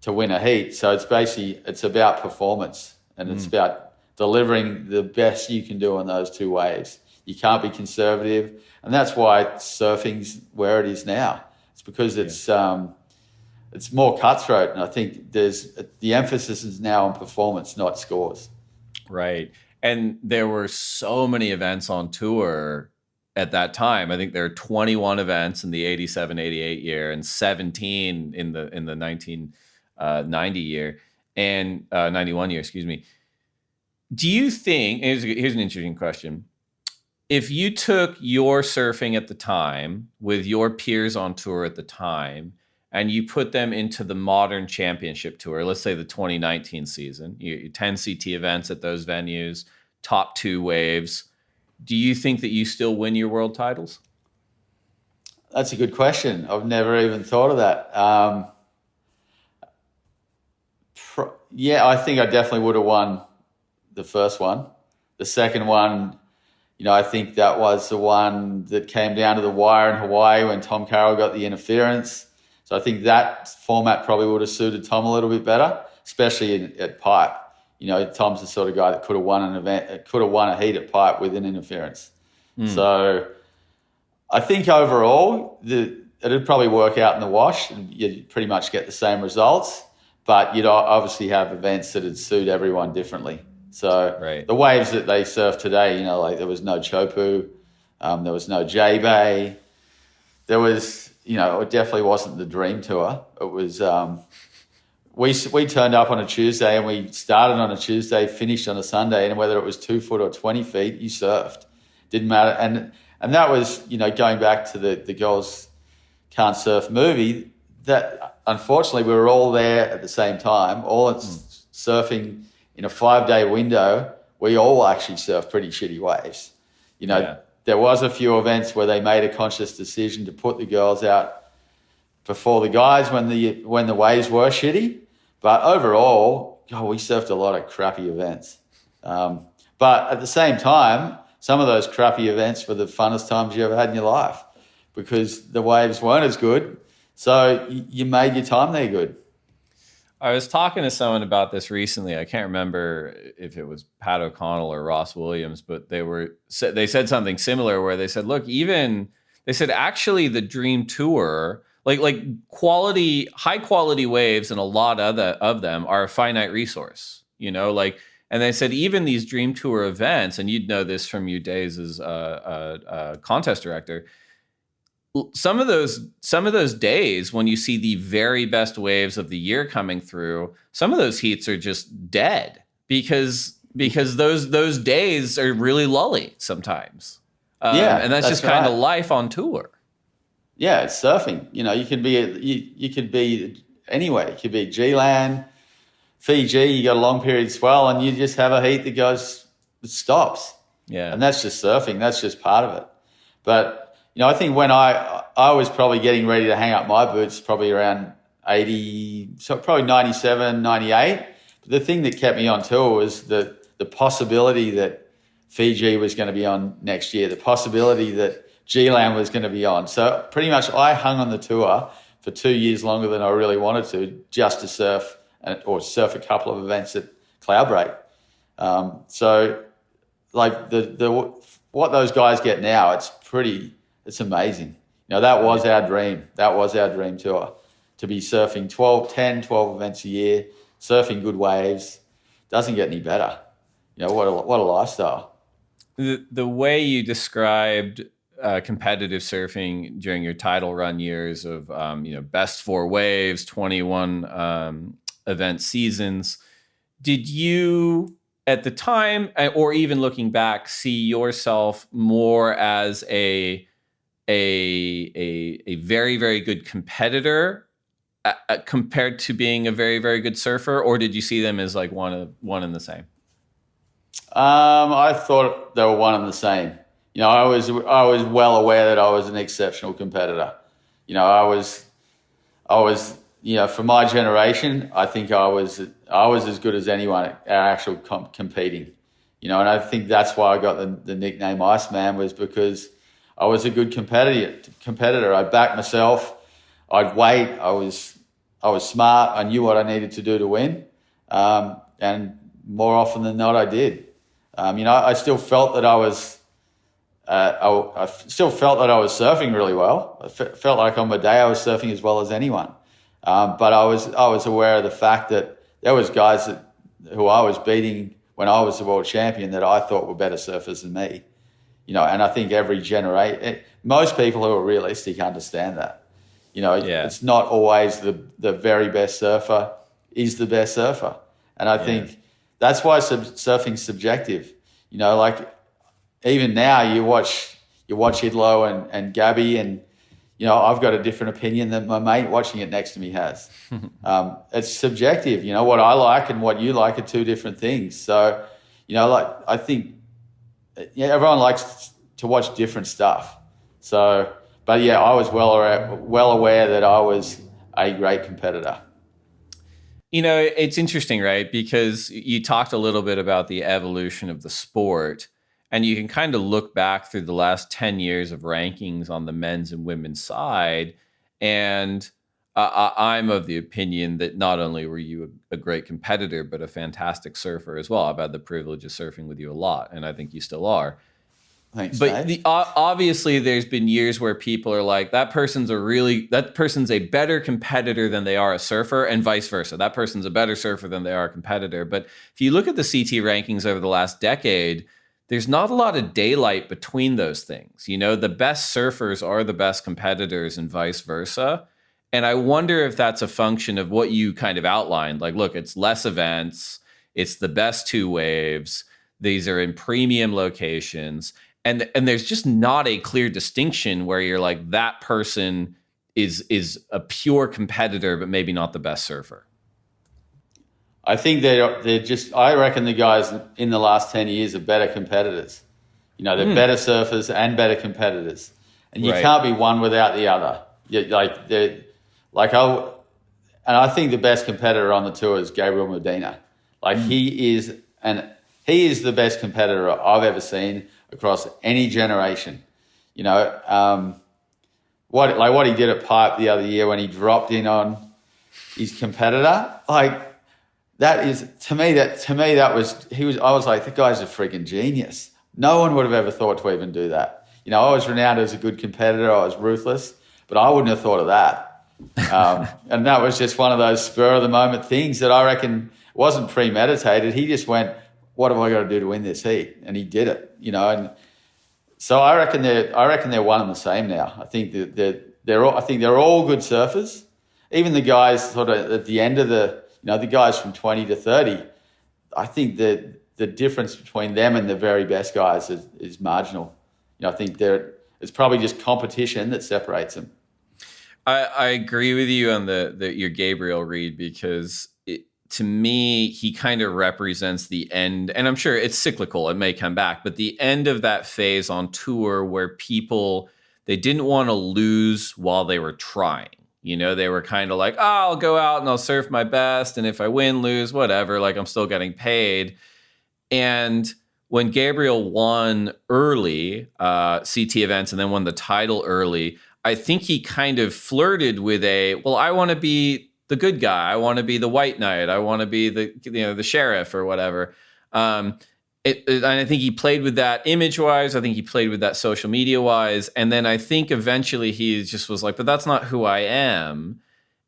to win a heat. So it's about performance, and it's about delivering the best you can do on those 2 waves. You can't be conservative. And that's why surfing's where it is now. It's because it's more cutthroat. And I think the emphasis is now on performance, not scores. Right. And there were so many events on tour at that time. I think there are 21 events in the 87, 88 year and 17 in the 1990 year and 91 year, excuse me. Do you think, here's an interesting question. If you took your surfing at the time with your peers on tour at the time and you put them into the modern championship tour, let's say the 2019 season, 10 CT events at those venues, top 2 waves, do you think that you still win your world titles? That's a good question. I've never even thought of that. I think I definitely would have won the first one. The second one, I think that was the one that came down to the wire in Hawaii when Tom Carroll got the interference. So I think that format probably would have suited Tom a little bit better, especially at Pipe. Tom's the sort of guy that could have won an event, could have won a heat at Pipe with an interference. So I think overall it'd probably work out in the wash and you'd pretty much get the same results, but you'd obviously have events that would suit everyone differently. So Right. the waves that they surf today, like there was no Chopu, there was no J-Bay, there was, it definitely wasn't the Dream Tour. It was, we turned up on a Tuesday and we started on a Tuesday, finished on a Sunday, and whether it was 2 foot or 20 feet, you surfed. Didn't matter. And that was, going back to the Girls Can't Surf movie, that unfortunately we were all there at the same time, all surfing in a 5-day window. We all actually surfed pretty shitty waves. There was a few events where they made a conscious decision to put the girls out before the guys when the waves were shitty. But overall, we surfed a lot of crappy events. But at the same time, some of those crappy events were the funnest times you ever had in your life because the waves weren't as good. So you made your time there good. I was talking to someone about this recently. I can't remember if it was Pat O'Connell or Ross Williams, but they said something similar where they said, look, actually the Dream Tour, like high quality waves, and a lot of them are a finite resource, and they said even these Dream Tour events, and you'd know this from your days as a contest director, some of those days when you see the very best waves of the year coming through, some of those heats are just dead because those days are really lully sometimes. And that's just kind of life on tour. Yeah, it's surfing. You could be anywhere. You could be G-Land, Fiji. You got a long period swell, and you just have a heat that stops. Yeah, and that's just surfing. That's just part of it. But I think when I was probably getting ready to hang up my boots, probably around 80, so probably 97, 98. But the thing that kept me on tour was the possibility that Fiji was going to be on next year, the possibility that G-Land was going to be on. So pretty much I hung on the tour for 2 years longer than I really wanted to, just to surf or surf a couple of events at Cloudbreak. So like what those guys get now, it's amazing. That was our dream. That was our dream tour, to be surfing 12 events a year, surfing good waves. Doesn't get any better. What a lifestyle. The way you described competitive surfing during your title run years of, best 4 waves, 21 event seasons, did you at the time, or even looking back, see yourself more as a very, very good competitor compared to being a very, very good surfer, or did you see them as like one and the same? I thought they were one and the same. I was well aware that I was an exceptional competitor. I was for my generation, I think I was as good as anyone at actual competing. And I think that's why I got the nickname Iceman, was because I was a good competitor. I backed myself. I'd wait. I was smart. I knew what I needed to do to win, and more often than not, I did. I still felt that I was. I still felt that I was surfing really well. I felt like on my day I was surfing as well as anyone. But I was aware of the fact that there was guys who I was beating when I was the world champion that I thought were better surfers than me. And I think every generation, most people who are realistic understand that. It's not always the very best surfer is the best surfer. And I think that's why surfing's subjective. Like even now you watch Idlo and Gabby, and I've got a different opinion than my mate watching it next to me has. It's subjective. What I like and what you like are two different things. So, I think everyone likes to watch different stuff. So, but yeah, I was well aware that I was a great competitor. It's interesting, right? Because you talked a little bit about the evolution of the sport, and you can kind of look back through the last 10 years of rankings on the men's and women's side. And I'm of the opinion that not only were you a great competitor, but a fantastic surfer as well. I've had the privilege of surfing with you a lot, and I think you still are. Thanks, But Dave. Obviously, there's been years where people are like, that person's a better competitor than they are a surfer, and vice versa. That person's a better surfer than they are a competitor. But if you look at the CT rankings over the last decade, there's not a lot of daylight between those things. You know, the best surfers are the best competitors and vice versa. And I wonder if that's a function of what you kind of outlined. Like, look, it's less events. It's the best two waves. These are in premium locations. And there's just not a clear distinction where you're like, that person is a pure competitor, but maybe not the best surfer. I think they're just. I reckon the guys in the last 10 years are better competitors. You know, they're better surfers and better competitors, and you can't be one without the other. I think the best competitor on the tour is Gabriel Medina. Like he is the best competitor I've ever seen across any generation. You know, what he did at Pipe the other year when he dropped in on his competitor, like that is to me I was like, the guy's a freaking genius. No one would have ever thought to even do that. You know, I was renowned as a good competitor. I was ruthless, but I wouldn't have thought of that. And that was just one of those spur of the moment things that I reckon wasn't premeditated. He just went, what have I got to do to win this heat? And he did it, you know. And so I reckon they're one and the same now. I think they're all good surfers. Even the guys sort of at the end of the guys from 20 to 30, I think that the difference between them and the very best guys is marginal. You know, I think it's probably just competition that separates them. I agree with you on your Gabriel read, because to me, he kind of represents the end, and I'm sure it's cyclical, it may come back, but the end of that phase on tour where people, they didn't want to lose while they were trying. You know, they were kind of like, oh, I'll go out and I'll surf my best, and if I win, lose, whatever, like I'm still getting paid. And when Gabriel won early CT events and then won the title early, I think he kind of flirted with I want to be the good guy. I want to be the white knight. I want to be the sheriff or whatever. And I think he played with that image-wise. I think he played with that social media-wise. And then I think eventually he just was like, but that's not who I am.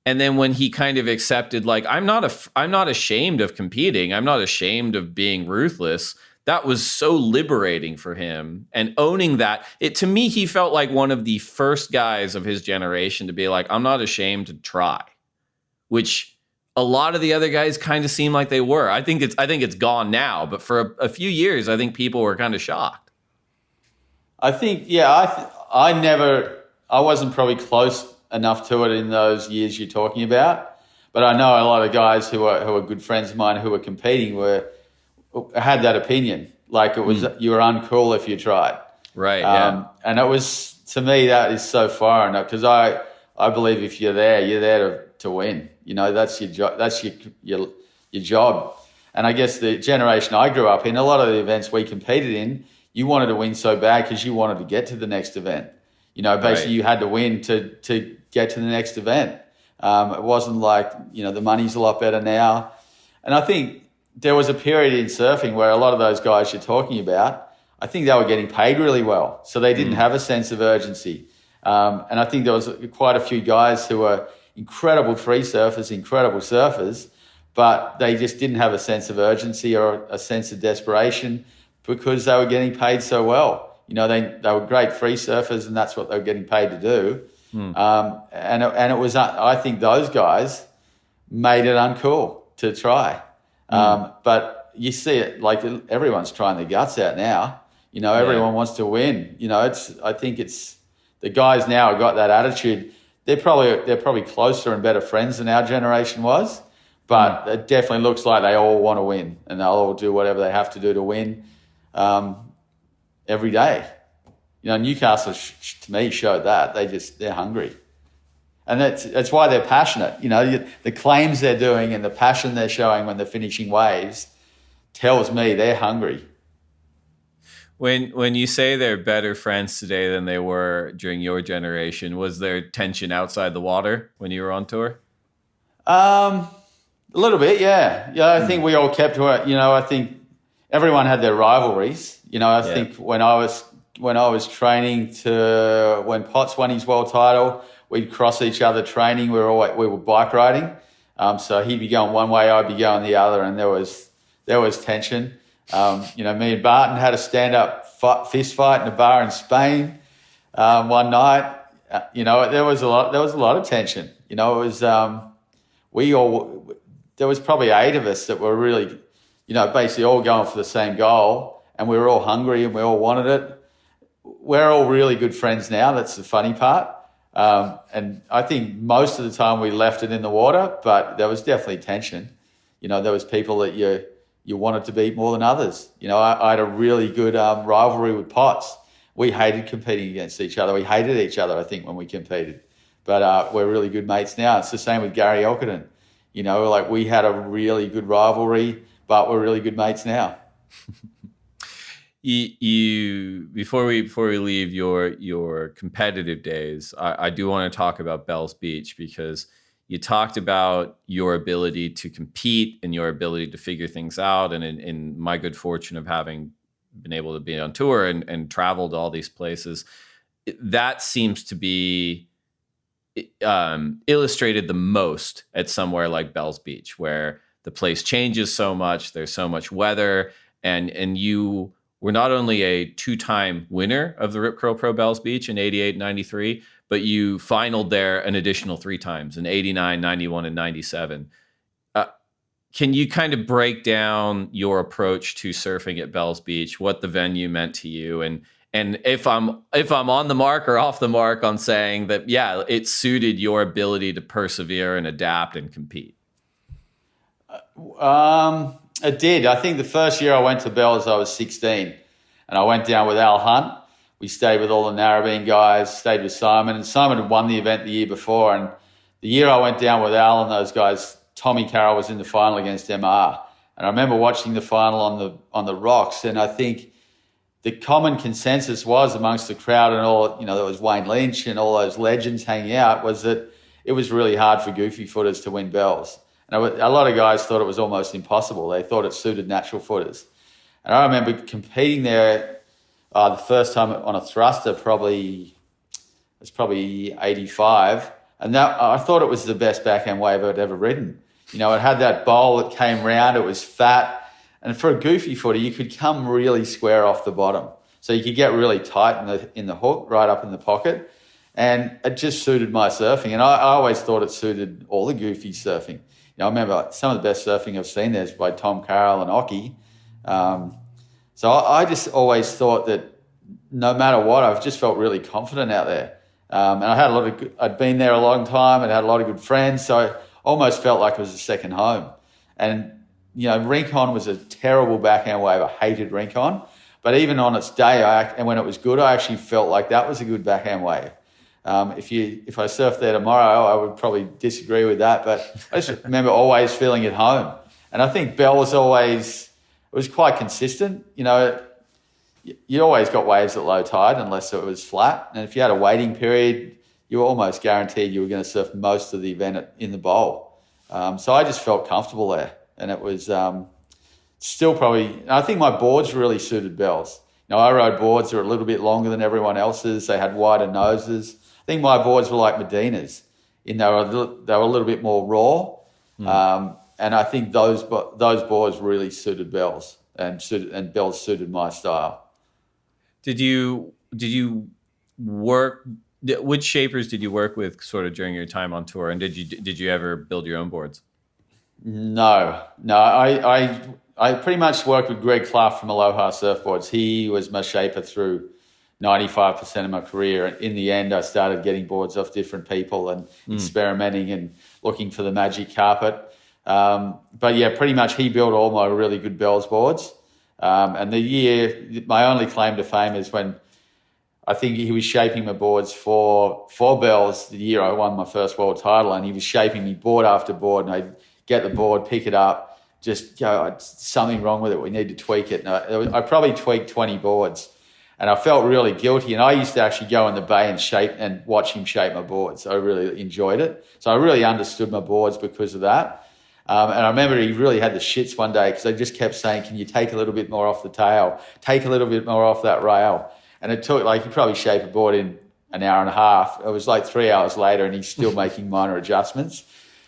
And then when he kind of accepted, like, I'm not ashamed of competing. I'm not ashamed of being ruthless. That was so liberating for him. And owning that, to me, he felt like one of the first guys of his generation to be like, I'm not ashamed to try, which a lot of the other guys kind of seem like they were. I think it's gone now, but for a few years, I think people were kind of shocked. I think, I wasn't probably close enough to it in those years you're talking about, but I know a lot of guys who are good friends of mine who were competing had that opinion. Like it was, you were uncool if you tried. Right. Yeah. And it was, to me, that is so foreign, because I believe if you're there to win. You know, that's your job. That's your job. And I guess the generation I grew up in, a lot of the events we competed in, you wanted to win so bad because you wanted to get to the next event. You know, basically you had to win to get to the next event. It wasn't like, you know, the money's a lot better now. And I think there was a period in surfing where a lot of those guys you're talking about, I think they were getting paid really well. So they didn't have a sense of urgency. And I think there was quite a few guys who were incredible free surfers, incredible surfers, but they just didn't have a sense of urgency or a sense of desperation because they were getting paid so well. You know, they were great free surfers, and that's what they were getting paid to do. And it was, I think those guys made it uncool to try. But you see it, like everyone's trying their guts out now. You know, everyone wants to win. You know, I think it's the guys now have got that attitude. They're probably closer and better friends than our generation was, but it definitely looks like they all want to win, and they'll all do whatever they have to do to win every day. You know, Newcastle to me showed that they're hungry, and that's why they're passionate. You know, the claims they're doing and the passion they're showing when they're finishing waves tells me they're hungry. When you say they're better friends today than they were during your generation, was there tension outside the water when you were on tour? A little bit, yeah. Yeah, I think we all kept to it. You know, I think everyone had their rivalries. You know, I think when I was when I was training to when Potts won his world title, we'd cross each other training. We were bike riding, so he'd be going one way, I'd be going the other, and there was tension. Me and Barton had a stand-up fist fight in a bar in Spain one night. There was a lot of tension. It was there was probably 8 of us that were really, basically all going for the same goal, and we were all hungry and we all wanted it. We're all really good friends now. That's the funny part. And I think most of the time we left it in the water, but there was definitely tension. There was people that you wanted to beat more than others. I had a really good rivalry with Potts. We hated competing against each other. We hated each other, I think, when we competed. But we're really good mates now. It's the same with Gary Elkinen. We had a really good rivalry, but we're really good mates now. You before we leave your competitive days, I do want to talk about Bells Beach, because you talked about your ability to compete and your ability to figure things out, and in my good fortune of having been able to be on tour and travel to all these places, that seems to be illustrated the most at somewhere like Bells Beach, where the place changes so much, there's so much weather, and you were not only a 2-time winner of the Rip Curl Pro Bells Beach in 88 and 93, but you finaled there an additional 3 times in 89, 91, and 97. Can you kind of break down your approach to surfing at Bells Beach, what the venue meant to you, and if I'm on the mark or off the mark on saying that, yeah, it suited your ability to persevere and adapt and compete? It did. I think the first year I went to Bells, I was 16, and I went down with Al Hunt. We stayed with all the Narrabeen guys, stayed with Simon, and Simon had won the event the year before. And the year I went down with Al and those guys, Tommy Carroll was in the final against MR. And I remember watching the final on the rocks, and I think the common consensus was amongst the crowd and all, there was Wayne Lynch and all those legends hanging out, was that it was really hard for goofy footers to win Bells. And a lot of guys thought it was almost impossible. They thought it suited natural footers. And I remember competing there the first time on a thruster, probably 85. And that I thought it was the best backhand wave I'd ever ridden. It had that bowl that came round. It was fat. And for a goofy footer, you could come really square off the bottom. So you could get really tight in the hook, right up in the pocket. And it just suited my surfing. And I always thought it suited all the goofy surfing. I remember some of the best surfing I've seen there is by Tom Carroll and Occy. So I just always thought that no matter what, I've just felt really confident out there. And I had I'd been there a long time and had a lot of good friends. So I almost felt like it was a second home. And, Rincon was a terrible backhand wave. I hated Rincon. But even on its day, and when it was good, I actually felt like that was a good backhand wave. If I surfed there tomorrow, I would probably disagree with that. But I just remember always feeling at home. And I think Bell was quite consistent. You always got waves at low tide unless it was flat. And if you had a waiting period, you were almost guaranteed you were going to surf most of the event in the bowl. So I just felt comfortable there. And it was still probably, I think my boards really suited Bells. I rode boards that were a little bit longer than everyone else's. They had wider noses. I think my boards were like Medina's, they were a little bit more raw. And I think those boards really suited Bells, and Bells suited my style. Did you work? Which shapers did you work with sort of during your time on tour? And did you ever build your own boards? No. I pretty much worked with Greg Clough from Aloha Surfboards. He was my shaper through 95% of my career. And in the end, I started getting boards off different people and experimenting and looking for the magic carpet. But yeah, pretty much he built all my really good Bells boards. And my only claim to fame is when I think he was shaping my boards for Bells the year I won my first world title, and he was shaping me board after board, and I'd get the board, pick it up, just go, something wrong with it, we need to tweak it. And I probably tweaked 20 boards, and I felt really guilty. And I used to actually go in the bay and watch him shape my boards. I really enjoyed it. So I really understood my boards because of that. And I remember he really had the shits one day because I just kept saying, can you take a little bit more off the tail? Take a little bit more off that rail. And it took, like, he probably shaped a board in an hour and a half. It was like 3 hours later and he's still making minor adjustments.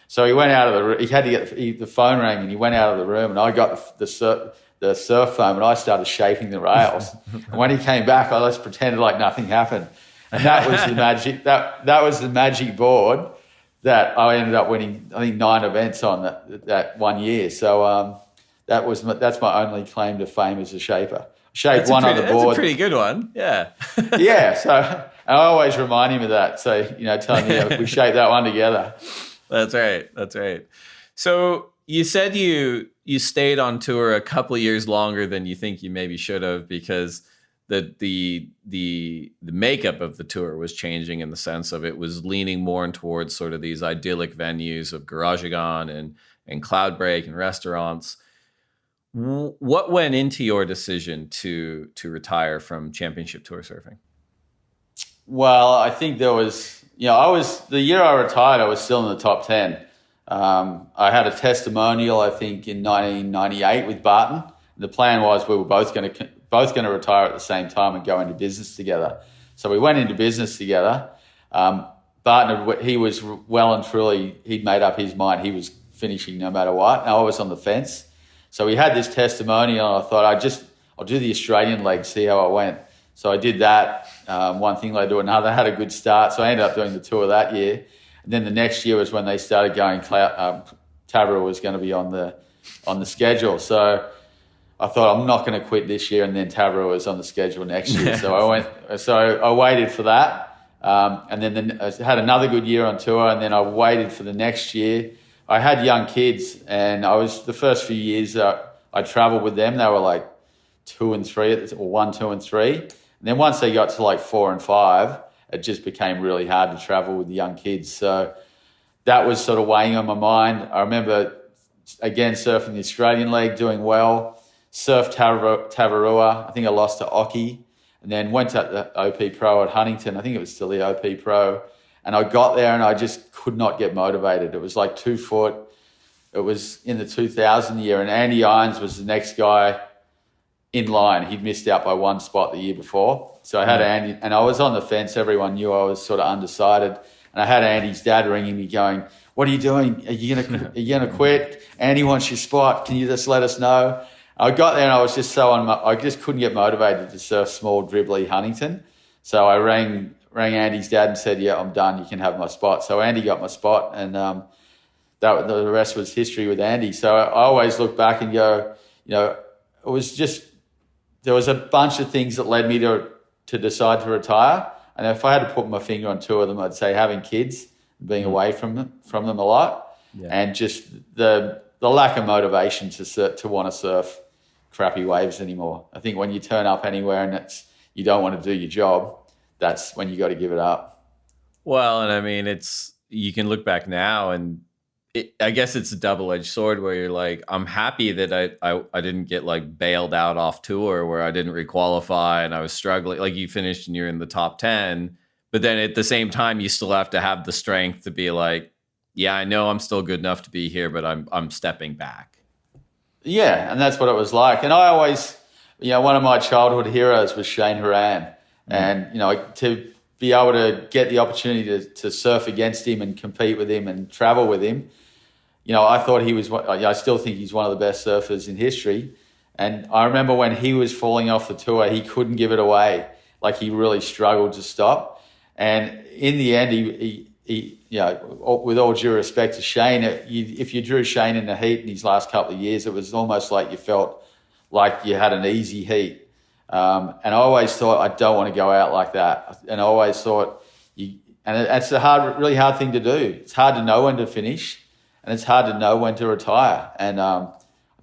So he went out of the room. He had to get the phone rang and he went out of the room, and I got the surf foam and I started shaping the rails. And when he came back, I just pretended like nothing happened. And that was the magic. That was the magic board that I ended up winning, I think, 9 events on that 1 year. So that's my only claim to fame as a shaper. Shaped one on the board. That's a pretty good one. Yeah. Yeah. So I always remind him of that. So, telling him we shaped that one together. That's right. So you said you stayed on tour a couple of years longer than you think you maybe should have, because the makeup of the tour was changing, in the sense of it was leaning more towards sort of these idyllic venues of Garageagon and Cloudbreak and restaurants. What went into your decision to retire from championship tour surfing? Well, I think there was, the year I retired, I was still in the top 10. I had a testimonial, I think, in 1998 with Barton. The plan was we were both going to retire at the same time and go into business together. So we went into business together. Barton, he was well and truly, he'd made up his mind. He was finishing no matter what. And I was on the fence. So we had this testimonial, and I thought I'll do the Australian leg, see how I went. So I did that. One thing led to another. Had a good start. So I ended up doing the tour that year. And then the next year was when they started going. Tabarua was going to be on the schedule. So I thought, I'm not going to quit this year. And then Tabarua was on the schedule next year. So I waited for that. And then I had another good year on tour. And then I waited for the next year. I had young kids, and the first few years I traveled with them. They were like 2 and 3, or 1, 2, and 3. And then once they got to like 4 and 5, it just became really hard to travel with the young kids. So that was sort of weighing on my mind. I remember, again, surfing the Australian leg, doing well. Surfed Tabarua. I think I lost to Oki. And then went to the OP Pro at Huntington. I think it was still the OP Pro. And I got there and I just could not get motivated. It was like 2 foot. It was in the 2000 year, and Andy Irons was the next guy in line. He'd missed out by 1 spot the year before. So I had Andy, and I was on the fence. Everyone knew I was sort of undecided. And I had Andy's dad ringing me going, "What are you doing? Are you gonna quit? Andy wants your spot. Can you just let us know?" I got there and I was just I just couldn't get motivated to surf small, dribbly Huntington. So I rang Andy's dad and said, "Yeah, I'm done. You can have my spot." So Andy got my spot, and the rest was history with Andy. So I always look back and go, it was just, there was a bunch of things that led me to decide to retire. And if I had to put my finger on 2 of them, I'd say having kids, being away from them a lot, and just the lack of motivation to want to surf crappy waves anymore. I think when you turn up anywhere and you don't want to do your job, that's when you got to give it up. Well, and I mean, you can look back now, and I guess it's a double-edged sword where you're like, I'm happy that I didn't get like bailed out off tour where I didn't requalify and I was struggling. Like, you finished and you're in the top 10, but then at the same time, you still have to have the strength to be like, yeah, I know I'm still good enough to be here, but I'm stepping back. Yeah, and that's what it was like. And I always, one of my childhood heroes was Shane Horan. And, to be able to get the opportunity to surf against him and compete with him and travel with him, I thought I still think he's one of the best surfers in history. And I remember when he was falling off the tour, he couldn't give it away. Like, he really struggled to stop. And in the end, he with all due respect to Shane, if you drew Shane in the heat in his last couple of years, it was almost like you felt like you had an easy heat. And I always thought, I don't want to go out like that. And I always thought, it's a really hard thing to do. It's hard to know when to finish, and it's hard to know when to retire. And I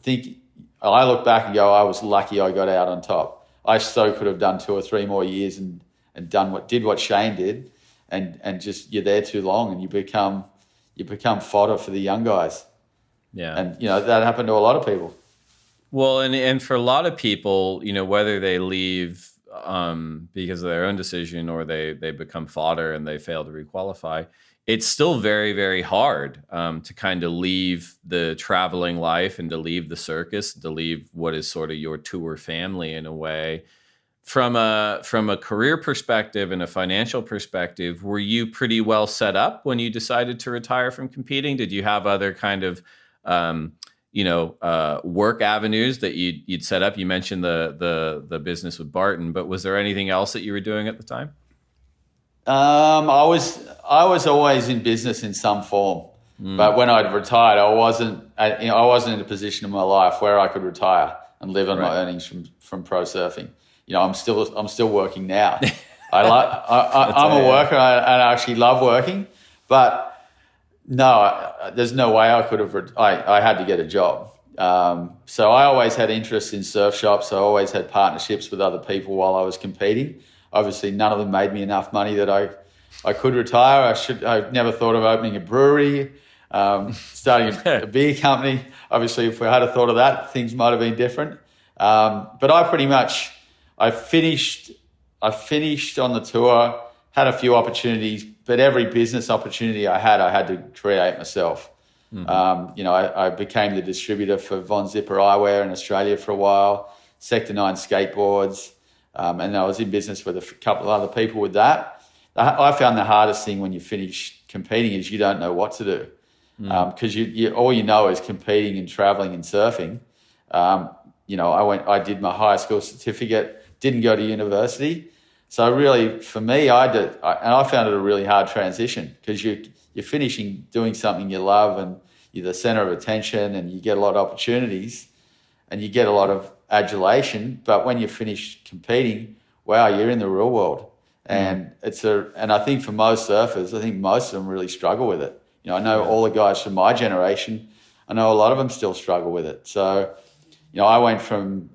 think I look back and go, I was lucky I got out on top. I so could have done 2 or 3 more years and done what Shane did, and just, you're there too long and you become fodder for the young guys. Yeah. And that happened to a lot of people. Well, and for a lot of people, whether they leave because of their own decision or they become fodder and they fail to requalify, it's still very, very hard to kind of leave the traveling life and to leave the circus, to leave what is sort of your tour family in a way from a career perspective and a financial perspective, were you pretty well set up when you decided to retire from competing? Did you have other kind of work avenues that you'd set up? You mentioned the business with Barton, but was there anything else that you were doing at the time? I was always in business in some form, but when I'd retired, I wasn't in a position in my life where I could retire and live on my earnings from pro surfing. I'm still working now. I'm a worker and I actually love working, but no, there's no way I could have. I had to get a job. So I always had interest in surf shops. I always had partnerships with other people while I was competing. Obviously, none of them made me enough money that I could retire. I never thought of opening a brewery, starting a beer company. Obviously, if we had thought of that, things might have been different. But I finished on the tour, had a few opportunities, but every business opportunity I had to create myself. Mm-hmm. I became the distributor for Von Zipper Eyewear in Australia for a while, Sector 9 skateboards, and I was in business with a couple of other people with that. I found the hardest thing when you finish competing is you don't know what to do, because you all you know is competing and traveling and surfing. I did my high school certificate, didn't go to university. So really, for me, I found it a really hard transition, because you're finishing doing something you love and you're the center of attention and you get a lot of opportunities and you get a lot of adulation. But when you finish competing, wow, you're in the real world. And and I think for most surfers, I think most of them really struggle with it. I know all the guys from my generation, I know a lot of them still struggle with it. So, I went from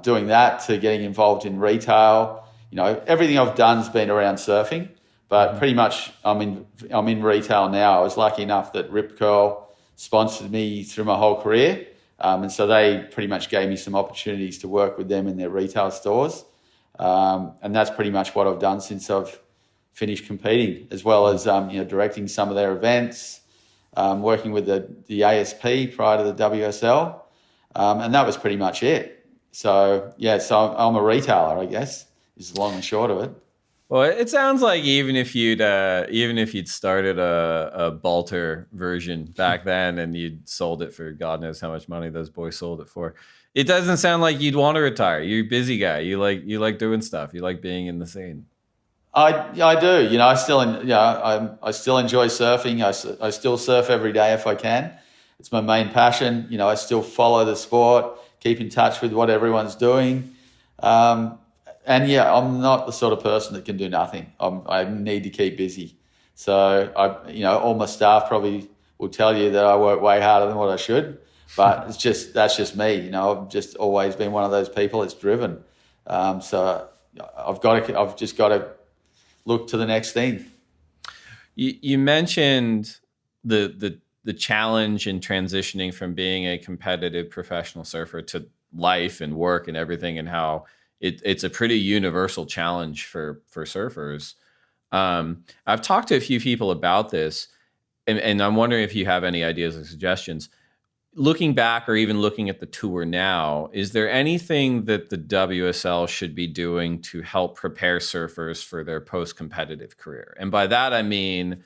doing that to getting involved in retail. Everything I've done has been around surfing, but pretty much I'm in retail now. I was lucky enough that Rip Curl sponsored me through my whole career. And so they pretty much gave me some opportunities to work with them in their retail stores. And that's pretty much what I've done since I've finished competing, as well as, directing some of their events, working with the ASP prior to the WSL. And that was pretty much it. So, I'm a retailer, I guess, is the long and short of it. Well, it sounds like even if you'd started a Balter version back then and you'd sold it for God knows how much money those boys sold it for, it doesn't sound like you'd want to retire. You're a busy guy. You like doing stuff. You like being in the scene. I do. I still enjoy surfing. I still surf every day if I can. It's my main passion. I still follow the sport, keep in touch with what everyone's doing. I'm not the sort of person that can do nothing. I need to keep busy. So all my staff probably will tell you that I work way harder than what I should, but that's just me. I've just always been one of those people that's driven. So I've just got to look to the next thing. You mentioned the challenge in transitioning from being a competitive professional surfer to life and work and everything, and how it's a pretty universal challenge for surfers. I've talked to a few people about this, and I'm wondering if you have any ideas or suggestions. Looking back, or even looking at the tour now, is there anything that the WSL should be doing to help prepare surfers for their post-competitive career? And by that, I mean,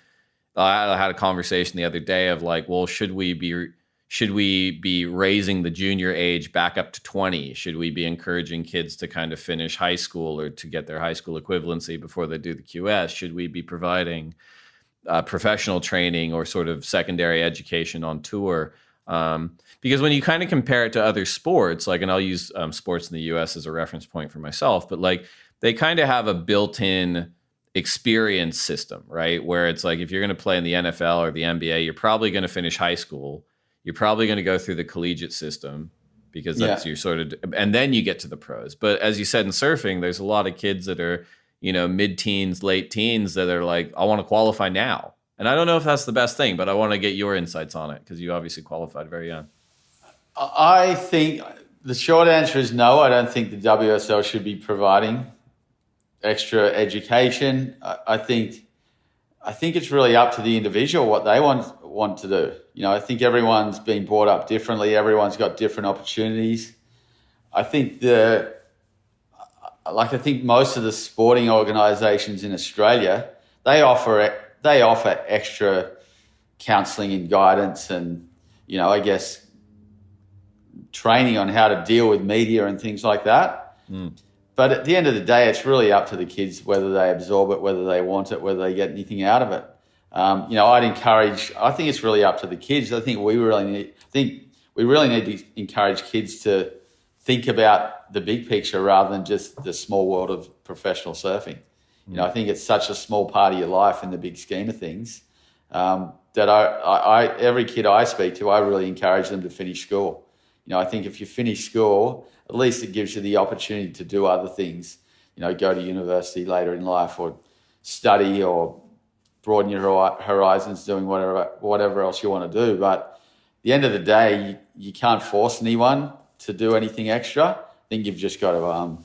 I had a conversation the other day of like, well, should we be raising the junior age back up to 20? Should we be encouraging kids to kind of finish high school or to get their high school equivalency before they do the QS? Should we be providing professional training or sort of secondary education on tour? Because when you kind of compare it to other sports, and I'll use sports in the US as a reference point for myself, but they kind of have a built-in experience system, right? Where it's like, if you're going to play in the NFL or the NBA, you're probably going to finish high school. You're probably going to go through the collegiate system, because that's your sort of, and then you get to the pros. But as you said, in surfing, there's a lot of kids that are, mid-teens, late teens that are like, I want to qualify now. And I don't know if that's the best thing, but I want to get your insights on it, because you obviously qualified very young. I think the short answer is no. I don't think the WSL should be providing extra education. I think it's really up to the individual what they want to do. I think everyone's been brought up differently. Everyone's got different opportunities. I think like I think most of the sporting organisations in Australia, they offer extra counselling and guidance and, you know, I guess training on how to deal with media and things like that. But at the end of the day, it's really up to the kids whether they absorb it, whether they want it, whether they get anything out of it. You know, I think it's really up to the kids. I think we really need to encourage kids to think about the big picture rather than just the small world of professional surfing. You know, I think it's such a small part of your life in the big scheme of things that I every kid I speak to, I really encourage them to finish school. You know, I think if you finish school, at least it gives you the opportunity to do other things, you know, go to university later in life or study or broaden your horizons doing whatever else you want to do. But at the end of the day, you can't force anyone to do anything extra. I think you've just got to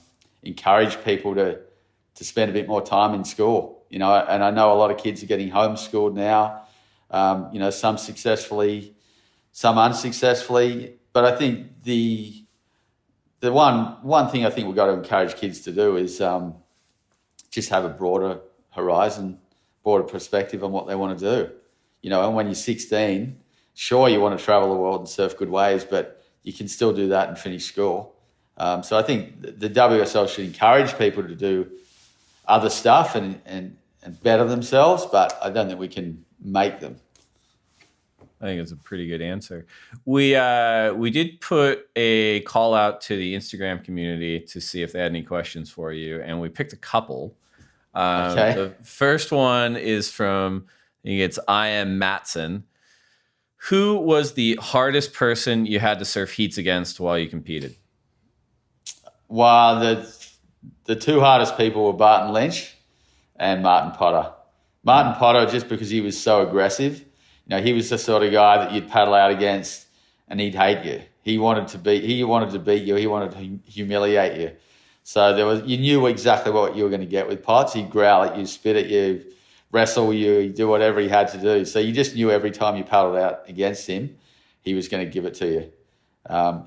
encourage people to spend a bit more time in school, you know, and I know a lot of kids are getting homeschooled now, you know, some successfully, some unsuccessfully. But I think the one thing I think we've got to encourage kids to do is just have a broader horizon, broader perspective on what they want to do. You know, and when you're 16, sure, you want to travel the world and surf good waves, but you can still do that and finish school. So I think the WSL should encourage people to do other stuff and better themselves, but I don't think we can make them. I think it's a pretty good answer. We did put a call out to the Instagram community to see if they had any questions for you, and we picked a couple. Okay. The first one is from, I think it's I.M. Matson. Who was the hardest person you had to surf heats against while you competed? Well, the two hardest people were Barton Lynch and Martin Potter. Martin Potter, just because he was so aggressive. You know, he was the sort of guy that you'd paddle out against and he'd hate you. He wanted to beat you. He wanted to humiliate you. So you knew exactly what you were going to get with Potts. He'd growl at you, spit at you, wrestle you, he'd do whatever he had to do. So you just knew every time you paddled out against him, he was going to give it to you.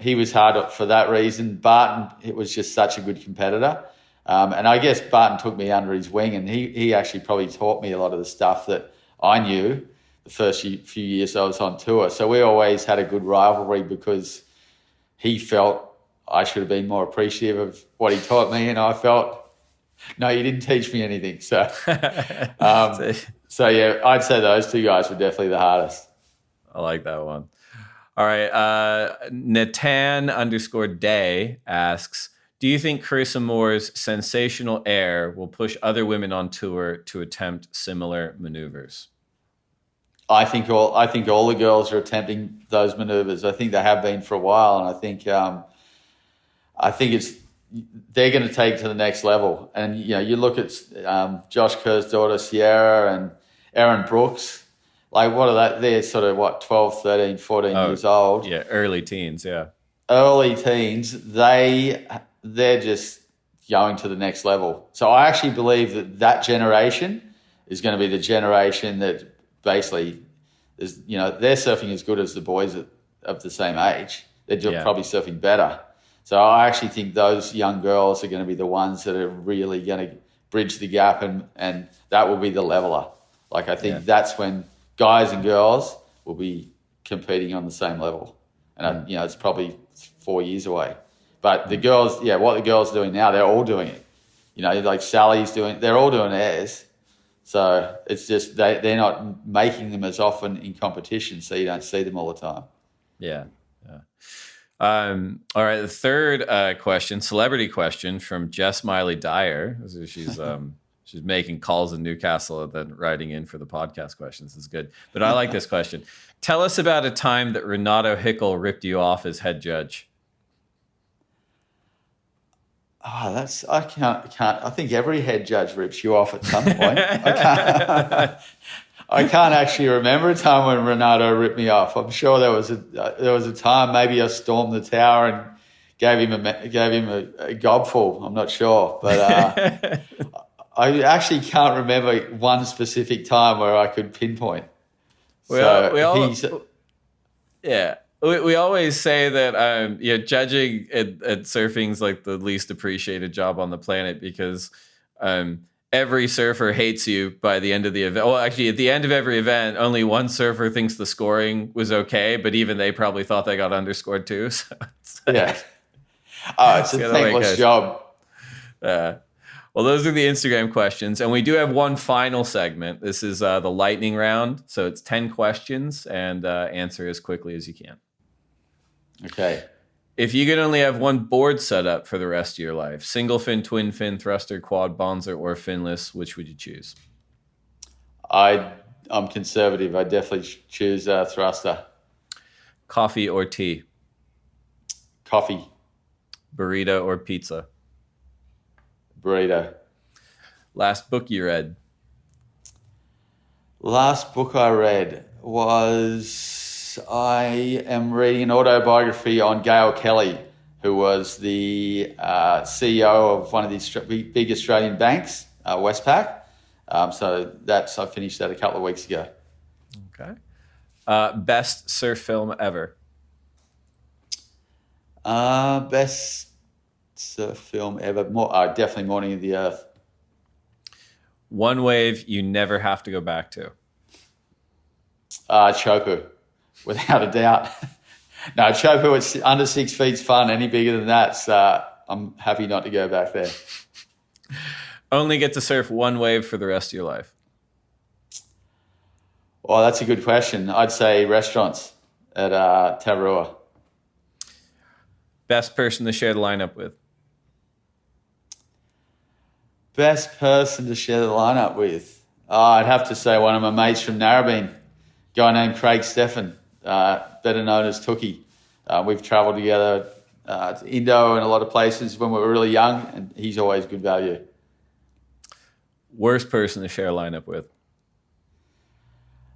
He was hard for that reason. Barton, it was just such a good competitor. And I guess Barton took me under his wing, and he actually probably taught me a lot of the stuff that I knew the first few years I was on tour. So we always had a good rivalry because he felt I should have been more appreciative of what he taught me, and I felt, no, you didn't teach me anything. So, so yeah, I'd say those two guys were definitely the hardest. I like that one. All right. Natan_Day asks, do you think Carissa Moore's sensational air will push other women on tour to attempt similar maneuvers? I think all the girls are attempting those maneuvers. I think they have been for a while, and I think they're going to take it to the next level. And you know, you look at Josh Kerr's daughter Sierra and Erin Brooks. Like, what are they? They're sort of 12, 13, 14 years old. Yeah, early teens. Yeah, early teens. They're just going to the next level. So I actually believe that generation is going to be the generation that basically is, you know, they're surfing as good as the boys of the same age. They're probably surfing better. So I actually think those young girls are going to be the ones that are really going to bridge the gap, and that will be the leveler. Like, I think that's when guys and girls will be competing on the same level. And, you know, it's probably 4 years away. But the girls, what the girls are doing now, they're all doing it. You know, like they're all doing airs. So it's just they're not making them as often in competition, so you don't see them all the time. Yeah. All right, the third question, celebrity question from Jess Miley Dyer. She's she's making calls in Newcastle and then writing in for the podcast questions. It's good. But I like this question. Tell us about a time that Renato Hickel ripped you off as head judge. Oh, I can't. I think every head judge rips you off at some point. I can't actually remember a time when Renato ripped me off. I'm sure there was a time maybe I stormed the tower and gave him a gobful. I'm not sure, but I actually can't remember one specific time where I could pinpoint. we always say that judging at surfing's like the least appreciated job on the planet because every surfer hates you by the end of the event. Well, actually, at the end of every event, only one surfer thinks the scoring was okay, but even they probably thought they got underscored too. So yeah. Oh, it's a thankless job. Well, those are the Instagram questions. And we do have one final segment. This is the lightning round. So it's 10 questions and answer as quickly as you can. Okay. If you could only have one board set up for the rest of your life, single fin, twin fin, thruster, quad, bonzer, or finless, which would you choose? I'm conservative. I definitely choose thruster. Coffee or tea? Coffee. Burrito or pizza? Burrito. Last book you read? Last book I read was, I am reading an autobiography on Gail Kelly, who was the CEO of one of the big Australian banks, Westpac. So I finished that a couple of weeks ago. Okay. Best surf film ever? Best surf film ever? Definitely Morning of the Earth. One wave you never have to go back to? Chopu, without a doubt. No, Chopu it's under 6 feet's fun. Any bigger than that, I'm happy not to go back there. Only get to surf one wave for the rest of your life? Well, that's a good question. I'd say restaurants at Tavarua. Best person to share the lineup with? Best person to share the lineup with? I'd have to say one of my mates from Narrabeen, a guy named Craig Steffen, better known as Tookie. We've travelled together to Indo and a lot of places when we were really young, and he's always good value. Worst person to share a lineup with?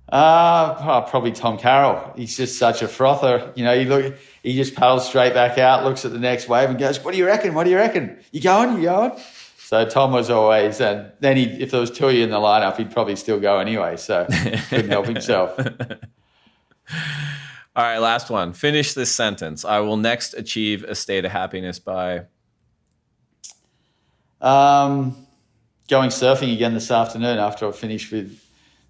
Probably Tom Carroll. He's just such a frother. You know, he just paddles straight back out, looks at the next wave and goes, "What do you reckon? What do you reckon? You going?" So Tom was always, and then if there was two of you in the lineup, he'd probably still go anyway. So couldn't help himself. All right, last one. Finish this sentence. I will next achieve a state of happiness by? Going surfing again this afternoon after I finish with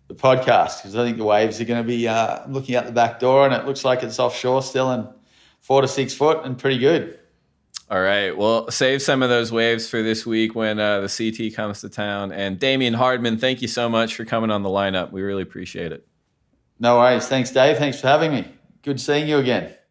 the podcast, because I think the waves are going to be looking out the back door, and it looks like it's offshore still and 4 to 6 foot and pretty good. All right. Well, save some of those waves for this week when the CT comes to town. And Damien Hardman, thank you so much for coming on the lineup. We really appreciate it. No worries. Thanks, Dave. Thanks for having me. Good seeing you again.